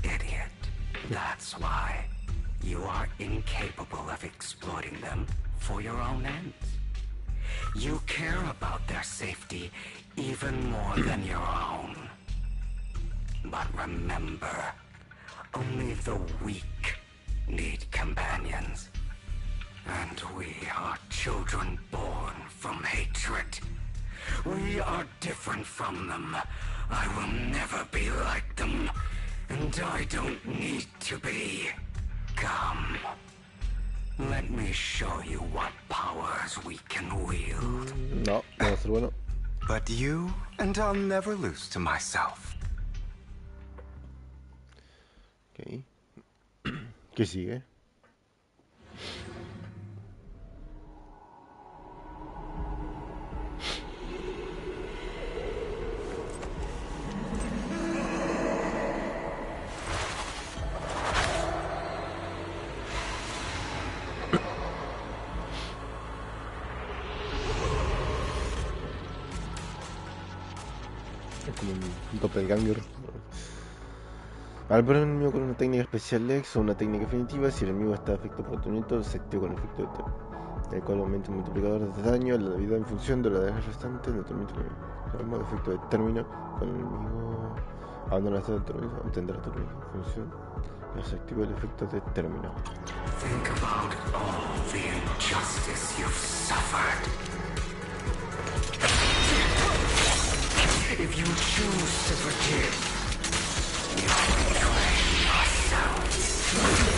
Idiot. That's why you are incapable of exploiting them for your own ends. You care about their safety even more than your own. But remember, only the weak need companions. And we are children born from hatred. We are different from them. I will never be like them. And I don't need to be. Come. Let me show you what powers we can wield. No, no va a ser bueno. But you, and I'll never lose to myself. Ok. ¿Qué sigue? Es como un doppelganger. Al poner un enemigo con una técnica especial X o una técnica definitiva, si el enemigo está afectado por tormento, se activa con el efecto de Terra, el cual aumenta el multiplicador de daño a la vida en función de la desgracia restante del tormento. El modo efecto de término con el enemigo abandona el estado de tormento, obtendrá tu función y se activa el efecto de término. Think about all the injustice you've suffered. If you choose to forgive, you betray yourself.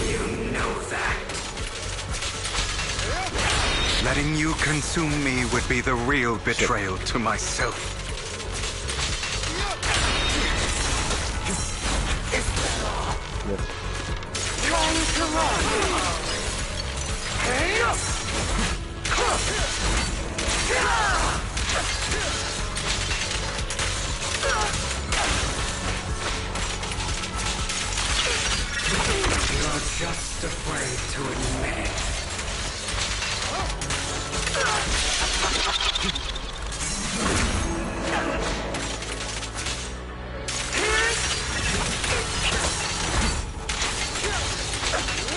You know that. Letting you consume me would be the real betrayal to myself. Trying to run. You're just afraid to admit.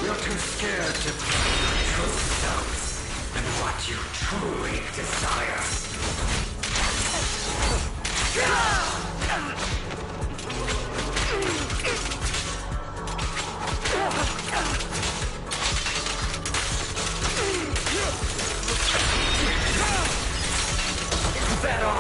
You're too scared to face your true self and what you truly desire. Better.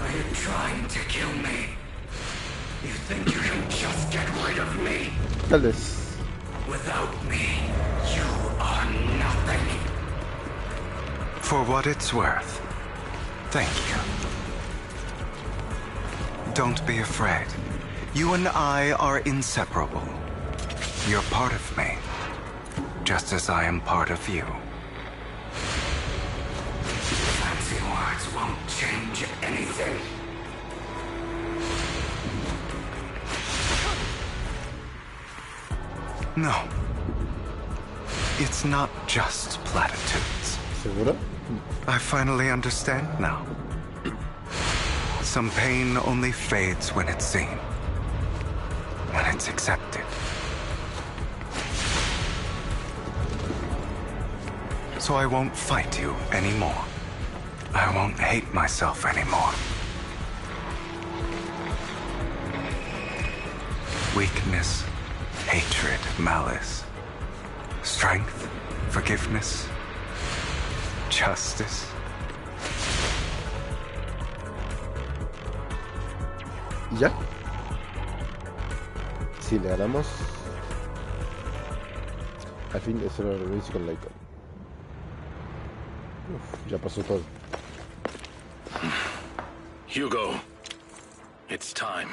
Are you trying to kill me? You think you can just get rid of me? Tal vez. Without me, you are nothing. For what it's worth, thank you. Don't be afraid. You and I are inseparable. You're part of me, just as I am part of you. Fancy words won't change anything. No. It's not just platitudes. ¿Seguro? I finally understand now. Some pain only fades when it's seen. When it's accepted. So I won't fight you anymore. I won't hate myself anymore. Weakness, hatred, malice, strength, forgiveness, justice. ¿Ya? Si le ganamos. Al fin eso lo reinicio con la icon. Uf, ya pasó todo. Hugo, it's time.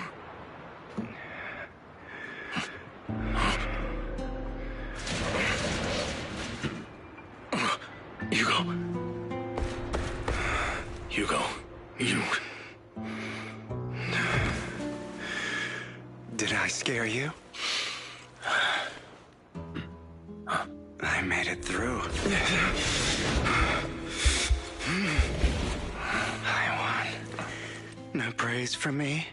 Hugo, you... Did I scare you? I made it through. I won. No praise from me,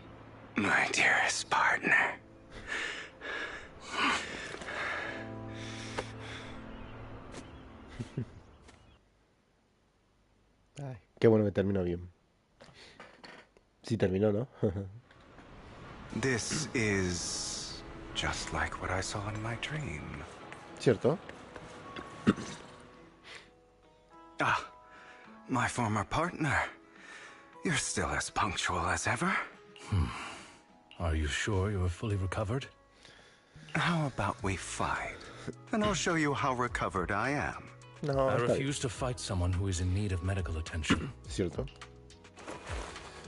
my dearest partner. Ay, qué bueno que terminó bien. Sí terminó, ¿no? This is just like what I saw in my dream. ¿Cierto? Ah, my former partner. You're still as punctual as ever. Are you sure you're fully recovered? How about we fight? And I'll show you how recovered I am. No, I está bien. refuse to fight someone who is in need of medical attention. ¿Cierto?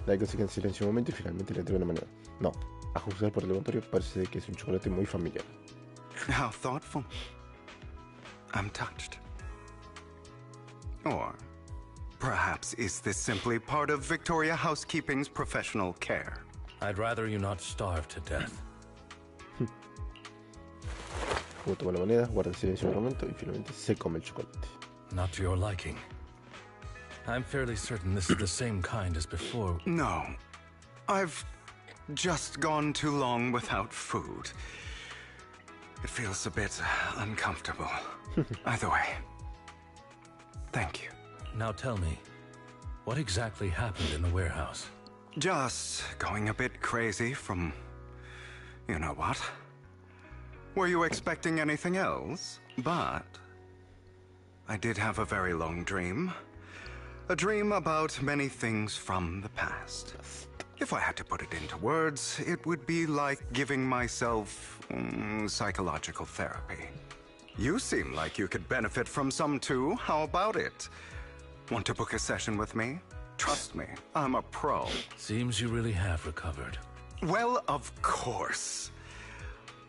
La icon se queda en silencio un momento y finalmente le entrega una moneda. No, a juzgar por el envoltorio parece que es un chocolate muy familiar. How thoughtful. I'm touched. Or perhaps is this simply part of Victoria Housekeeping's professional care? I'd rather you not starve to death. Luego toma la moneda, guarda el silencio un momento y finalmente se come el chocolate. Not to your liking. I'm fairly certain this is the same kind as before. No. I've just gone too long without food. It feels a bit uncomfortable. Either way, thank you. Now tell me, what exactly happened in the warehouse? Just going a bit crazy from... you know what? Were you expecting anything else? But I did have a very long dream. A dream about many things from the past. If I had to put it into words, it would be like giving myself psychological therapy. You seem like you could benefit from some too. How about it? Want to book a session with me? Trust me, I'm a pro. Seems you really have recovered. Well, of course.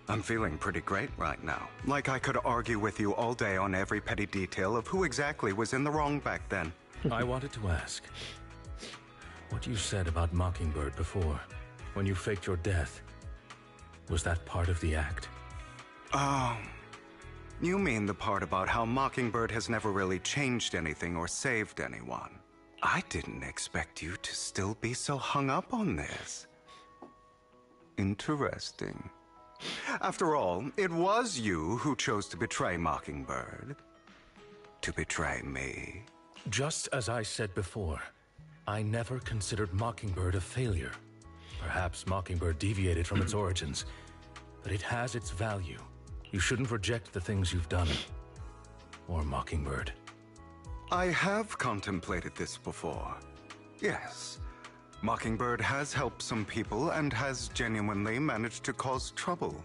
I'm feeling pretty great right now. Like I could argue with you all day on every petty detail of who exactly was in the wrong back then. I wanted to ask, what you said about Mockingbird before, when you faked your death, was that part of the act? Oh, you mean the part about how Mockingbird has never really changed anything or saved anyone. I didn't expect you to still be so hung up on this. Interesting. After all, it was you who chose to betray Mockingbird. To betray me. Just as I said before, I never considered Mockingbird a failure. Perhaps Mockingbird deviated from its origins, but it has its value. You shouldn't reject the things you've done. Or Mockingbird. I have contemplated this before. Yes. Mockingbird has helped some people and has genuinely managed to cause trouble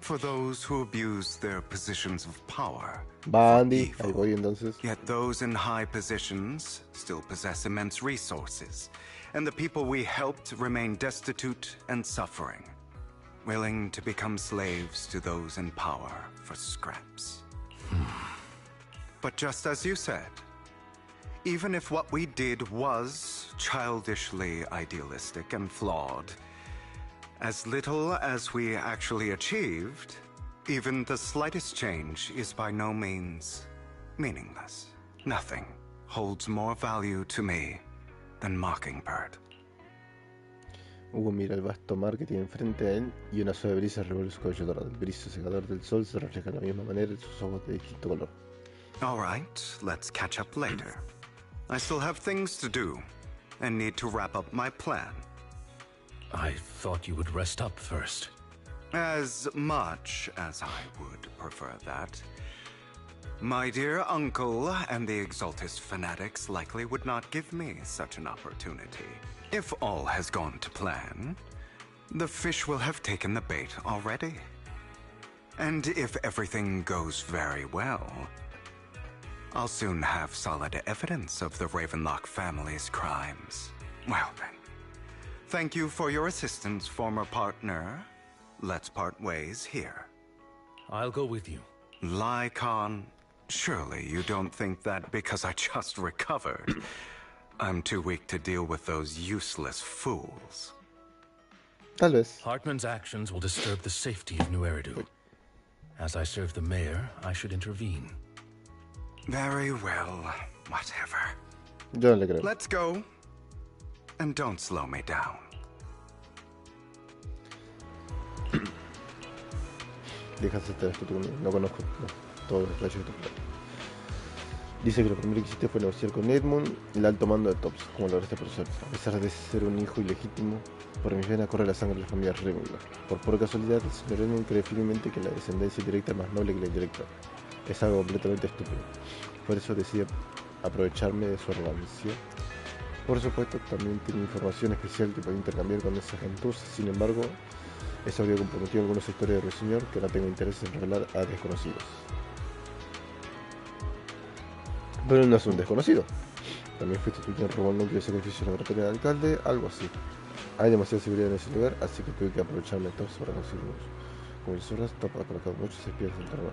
for those who abuse their positions of power. Bandy, ahí voy entonces. Yet those in high positions still possess immense resources, and the people we helped remain destitute and suffering, willing to become slaves to those in power for scraps. But just as you said, even if what we did was childishly idealistic and flawed, as little as we actually achieved, even the slightest change is by no means meaningless. Nothing holds more value to me than Mockingbird. Hugo mira el vasto mar que tiene enfrente a él y una suave brisa revuelve su cabello dorado. El brillo secador del sol se refleja de la misma manera en sus ojos de distinto color. All right, let's catch up later. I still have things to do and need to wrap up my plan. I thought you would rest up first. As much as I would prefer that. My dear uncle and the Exaltist fanatics likely would not give me such an opportunity. If all has gone to plan, the fish will have taken the bait already. And if everything goes very well, I'll soon have solid evidence of the Ravenlock family's crimes. Well then, thank you for your assistance, former partner. Let's part ways here. I'll go with you. Lycon, surely you don't think that because I just recovered, I'm too weak to deal with those useless fools. Tal vez. Hartman's actions will disturb the safety of New Eridu. As I serve the mayor, I should intervene. Very well, whatever. Yo no le creo. Let's go. And don't slow me down. Dejas estar esto tú conmigo. No conozco todos los detalles de tu plan. Dice que lo primero que hiciste fue negociar con Edmund el alto mando de Tops, como lograste por suerte. A pesar de ser un hijo ilegítimo, por mis venas corre la sangre de la familia Ravenlock. Por pura casualidad, el señor Edmund cree firmemente que la descendencia directa es más noble que la indirecta. Es algo completamente estúpido. Por eso decidí aprovecharme de su arrogancia. Por supuesto, también tengo información especial que puedo intercambiar con esa gentuza. Sin embargo, eso habría comprometido algunos sectores de Ruiseñor que no tengo interés en revelar a desconocidos. Pero no es un desconocido. También fuiste tú quien robó el núcleo de sacrificio laboratorio del alcalde, algo así. Hay demasiada seguridad en ese lugar, así que tuve que aprovecharme de todo para conseguirlos. Como el zorras, Top ha colocado muchos espías en Trama.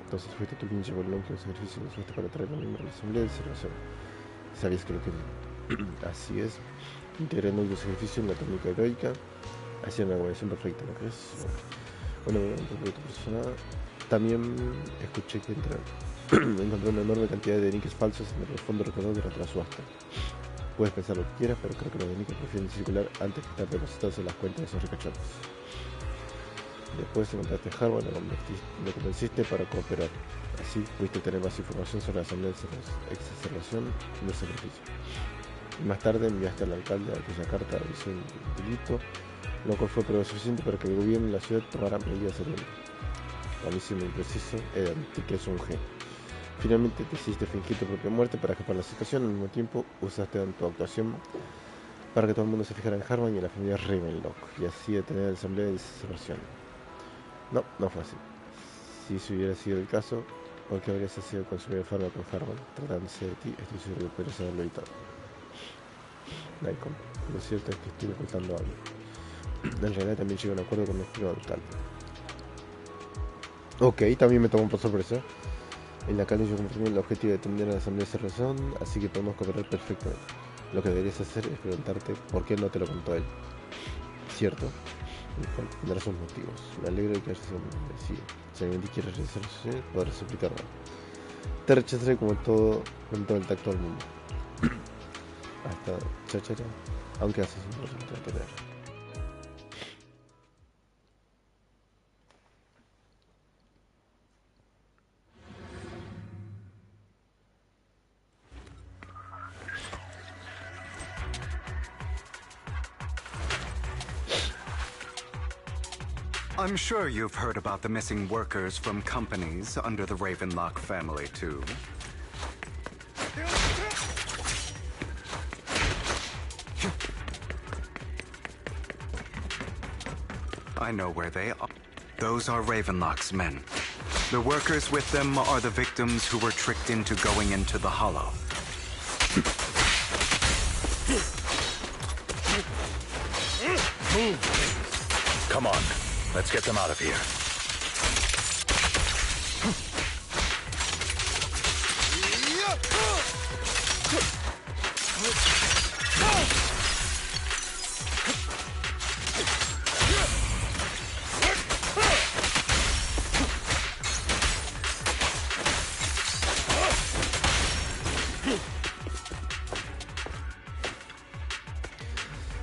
Entonces fuiste tú quien llevó el núcleo de sacrificio y lo usaste para traer a la asamblea de observación. Sabías que lo quería. Así es. Integré el núcleo de sacrificio en la técnica heroica. Hacía una combinación perfecta, ¿no crees? Bueno, un proyecto personal. También escuché que encontré una enorme cantidad de niques falsos en el fondo recordado durante la subasta. Puedes pensar lo que quieras, pero creo que los de niques prefieren circular antes que estar depositados en las cuentas de esos ricachones. Después encontraste a Harvard, lo convenciste para cooperar. Así pudiste tener más información sobre la asamblea de exacerbación del sacrificio. Y más tarde enviaste al alcalde aquella carta de aviso del delito, lo cual fue prueba suficiente para que el gobierno y la ciudad tomara medidas urgentes. A mí siendo impreciso, era que es un G. Finalmente decidiste fingir tu propia muerte para escapar la situación, al mismo tiempo usaste tu actuación para que todo el mundo se fijara en Harman y en la familia Ravenlock, y así detener la asamblea de desesperación. No, no fue así. Si ese hubiera sido el caso, ¿por qué habrías sido consumir el fármaco con Harman? Tratándose de ti, estoy seguro que podrías haberlo evitado. Nikon, lo cierto es que estoy ocultando algo. En realidad también llegué a un acuerdo con nuestro alcalde. Ok, también me tomó por sorpresa. El alcalde y yo compartimos el objetivo de atender a la asamblea de razón, así que podemos cooperar perfectamente. Lo que deberías hacer es preguntarte por qué no te lo contó él. ¿Cierto? Tendrá sus motivos. Me alegro de que hayas sido convencido. Si alguien quieres regresar a su sede, podrás explicarlo. Te rechazaré con todo el tacto del mundo. Hasta chachara, aunque haces un proyecto de tener. I'm sure you've heard about the missing workers from companies under the Ravenlock family, too. I know where they are. Those are Ravenlock's men. The workers with them are the victims who were tricked into going into the Hollow. Move! Come on, let's get them out of here.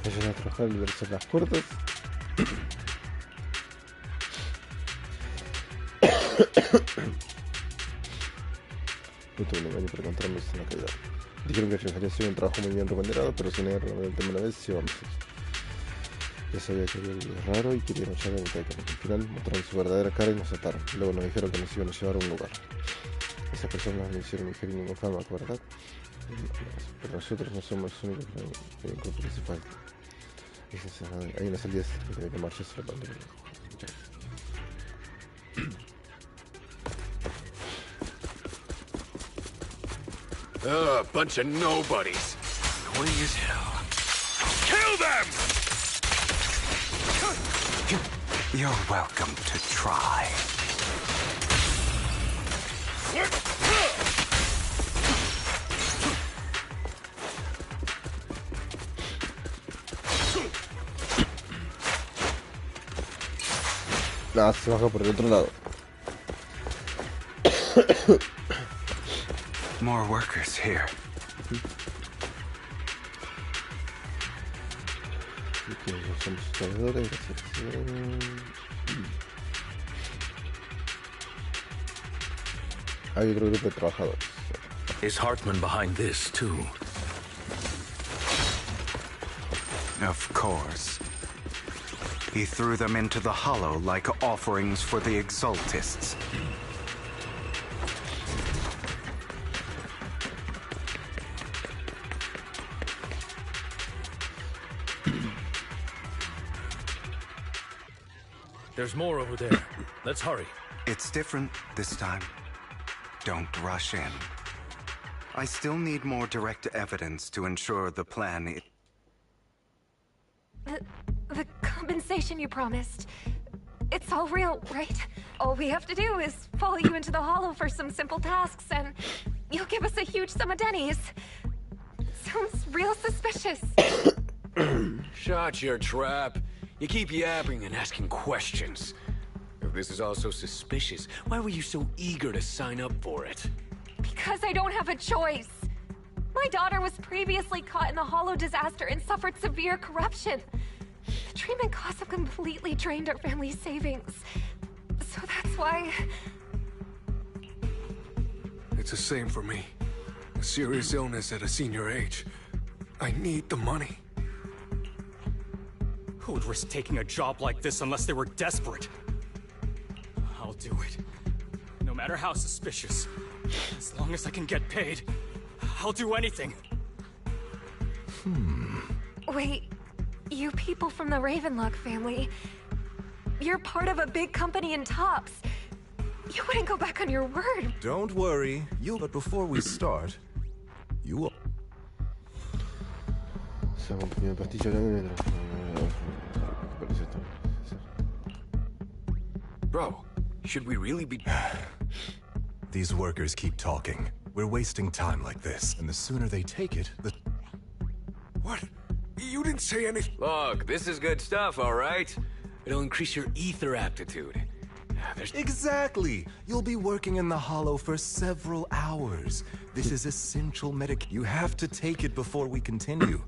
Ayudan a trabajar al liberarse las puertas. No tuve un engaño para encontrarnos en la caída. Dijeron que había sido un trabajo muy bien remunerado, pero sin negar el tema una vez sí vamos. Ya sabía que había algo raro y querían echarme a mitad de camino. Al final mostraron su verdadera cara y nos ataron. Luego nos dijeron que nos iban a llevar a un lugar. Esas personas no hicieron ingerir ningún fármaco, ¿verdad? Pero nosotros no somos los únicos que hay un grupo que se falta. Hay una salida de marcha hacia la pandemia. Bunch of nobodies. Annoying as hell. Kill them! You're welcome to try. Nada, se baja por el otro lado. More workers here. Somos trabajadores. Hay otro grupo de trabajadores. Is Hartman behind this, too? Of course. He threw them into the Hollow like offerings for the Exaltists. There's more over there. Let's hurry. It's different this time. Don't rush in. I still need more direct evidence to ensure the plan The compensation you promised. It's all real, right? All we have to do is follow you into the Hollow for some simple tasks, and you'll give us a huge sum of dennies. Sounds real suspicious. Shut your trap. You keep yapping and asking questions. If this is all so suspicious, why were you so eager to sign up for it? Because I don't have a choice. My daughter was previously caught in the Hollow disaster and suffered severe corruption. The treatment costs have completely drained our family's savings. So that's why... It's the same for me. A serious illness at a senior age. I need the money. Who would risk taking a job like this unless they were desperate? I'll do it. No matter how suspicious. As long as I can get paid, I'll do anything. Wait, you people from the Ravenlock family, you're part of a big company in Tops. You wouldn't go back on your word. Don't worry, but before we start, you will... Bro, should we really be... These workers keep talking. We're wasting time like this, and the sooner they take it, the... What? You didn't say anything. Look, this is good stuff, all right? It'll increase your ether aptitude. Exactly! You'll be working in the Hollow for several hours. This is essential You have to take it before we continue.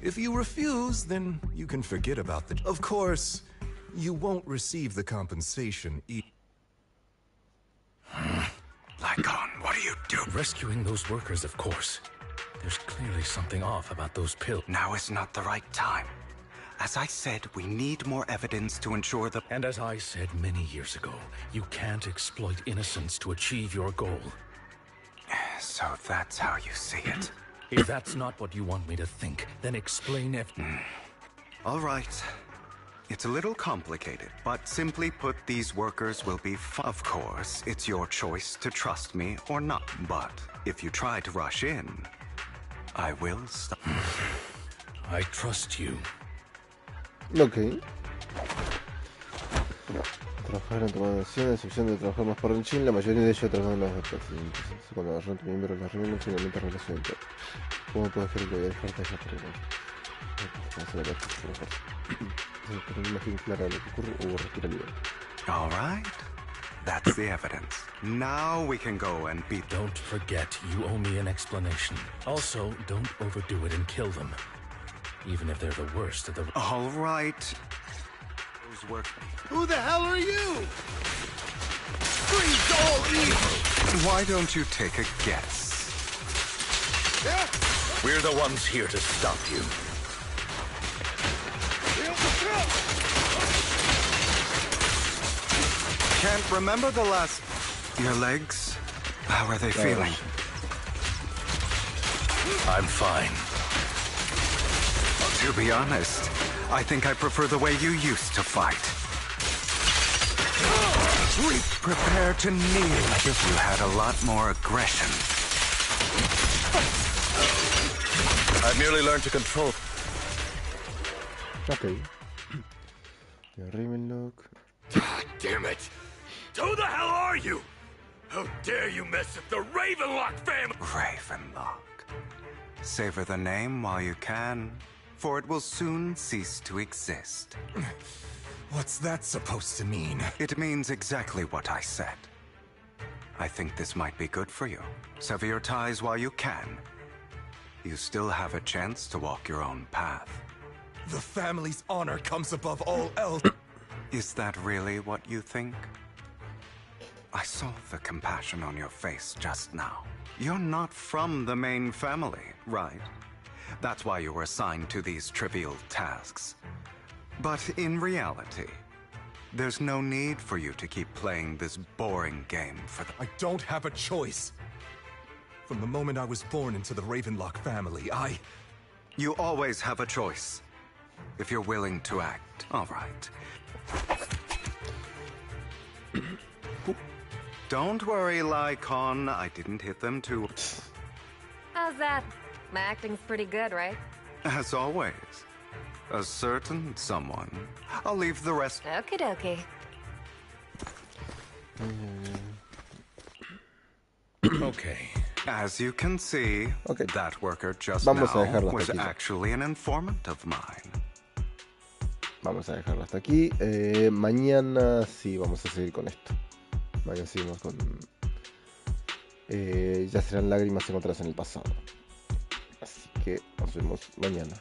If you refuse, then you can forget about the... Of course, you won't receive the compensation Lycon, what are you doing? Rescuing those workers, of course. There's clearly something off about those pills. Now is not the right time. As I said, we need more evidence to ensure the... And as I said many years ago, you can't exploit innocence to achieve your goal. So that's how you see it. If that's not what you want me to think, then explain All right. It's a little complicated, but simply put, these workers will be Of course, it's your choice to trust me or not. But if you try to rush in, I will stop. I trust you. Ok. Trabajar en toma de decisiones, excepción de trabajar más por el chin, la mayoría de ellos trabajan en las pacientes. Cuando agarran tu miembro las reuniones, finalmente relación. ¿Cómo puedes creer que voy a dejarte allá por el pero una imagen clara de lo que ocurre o respira libre. All right. That's the evidence. Now we can go and beat... Don't forget, you owe me an explanation. Also, don't overdo it and kill them. Even if they're the worst of the... All right. Who the hell are you? Freeze all evil! Why don't you take a guess? We're the ones here to stop you. Can't remember the last... Your legs? How are they feeling? I'm fine. To be honest, I think I prefer the way you used to fight. Prepare to kneel if you had a lot more aggression. I've merely learned to control. Ok. Ravenlock. Damn it! Who the hell are you? How dare you mess with the Ravenlock family? Ravenlock. Savor the name while you can, for it will soon cease to exist. What's that supposed to mean? It means exactly what I said. I think this might be good for you. Sever your ties while you can. You still have a chance to walk your own path. The family's honor comes above all else. Is that really what you think? I saw the compassion on your face just now. You're not from the main family, right? That's why you were assigned to these trivial tasks. But in reality, there's no need for you to keep playing this boring game for the... I don't have a choice. From the moment I was born into the Ravenlock family, You always have a choice. If you're willing to act. All right. Don't worry, Lycon. I didn't hit them too... How's that? My acting's pretty good, right? As always. A certain someone. I'll leave the rest... Okie dokie. Okay. As you can see, that worker just Vamos a now dejarlo was hasta aquí. actually an informant of mine. Vamos a dejarlo hasta aquí. Mañana sí vamos a seguir con esto. Mañana seguimos con Yaceran lagrimas encontradas en el pasado. Así que nos vemos mañana.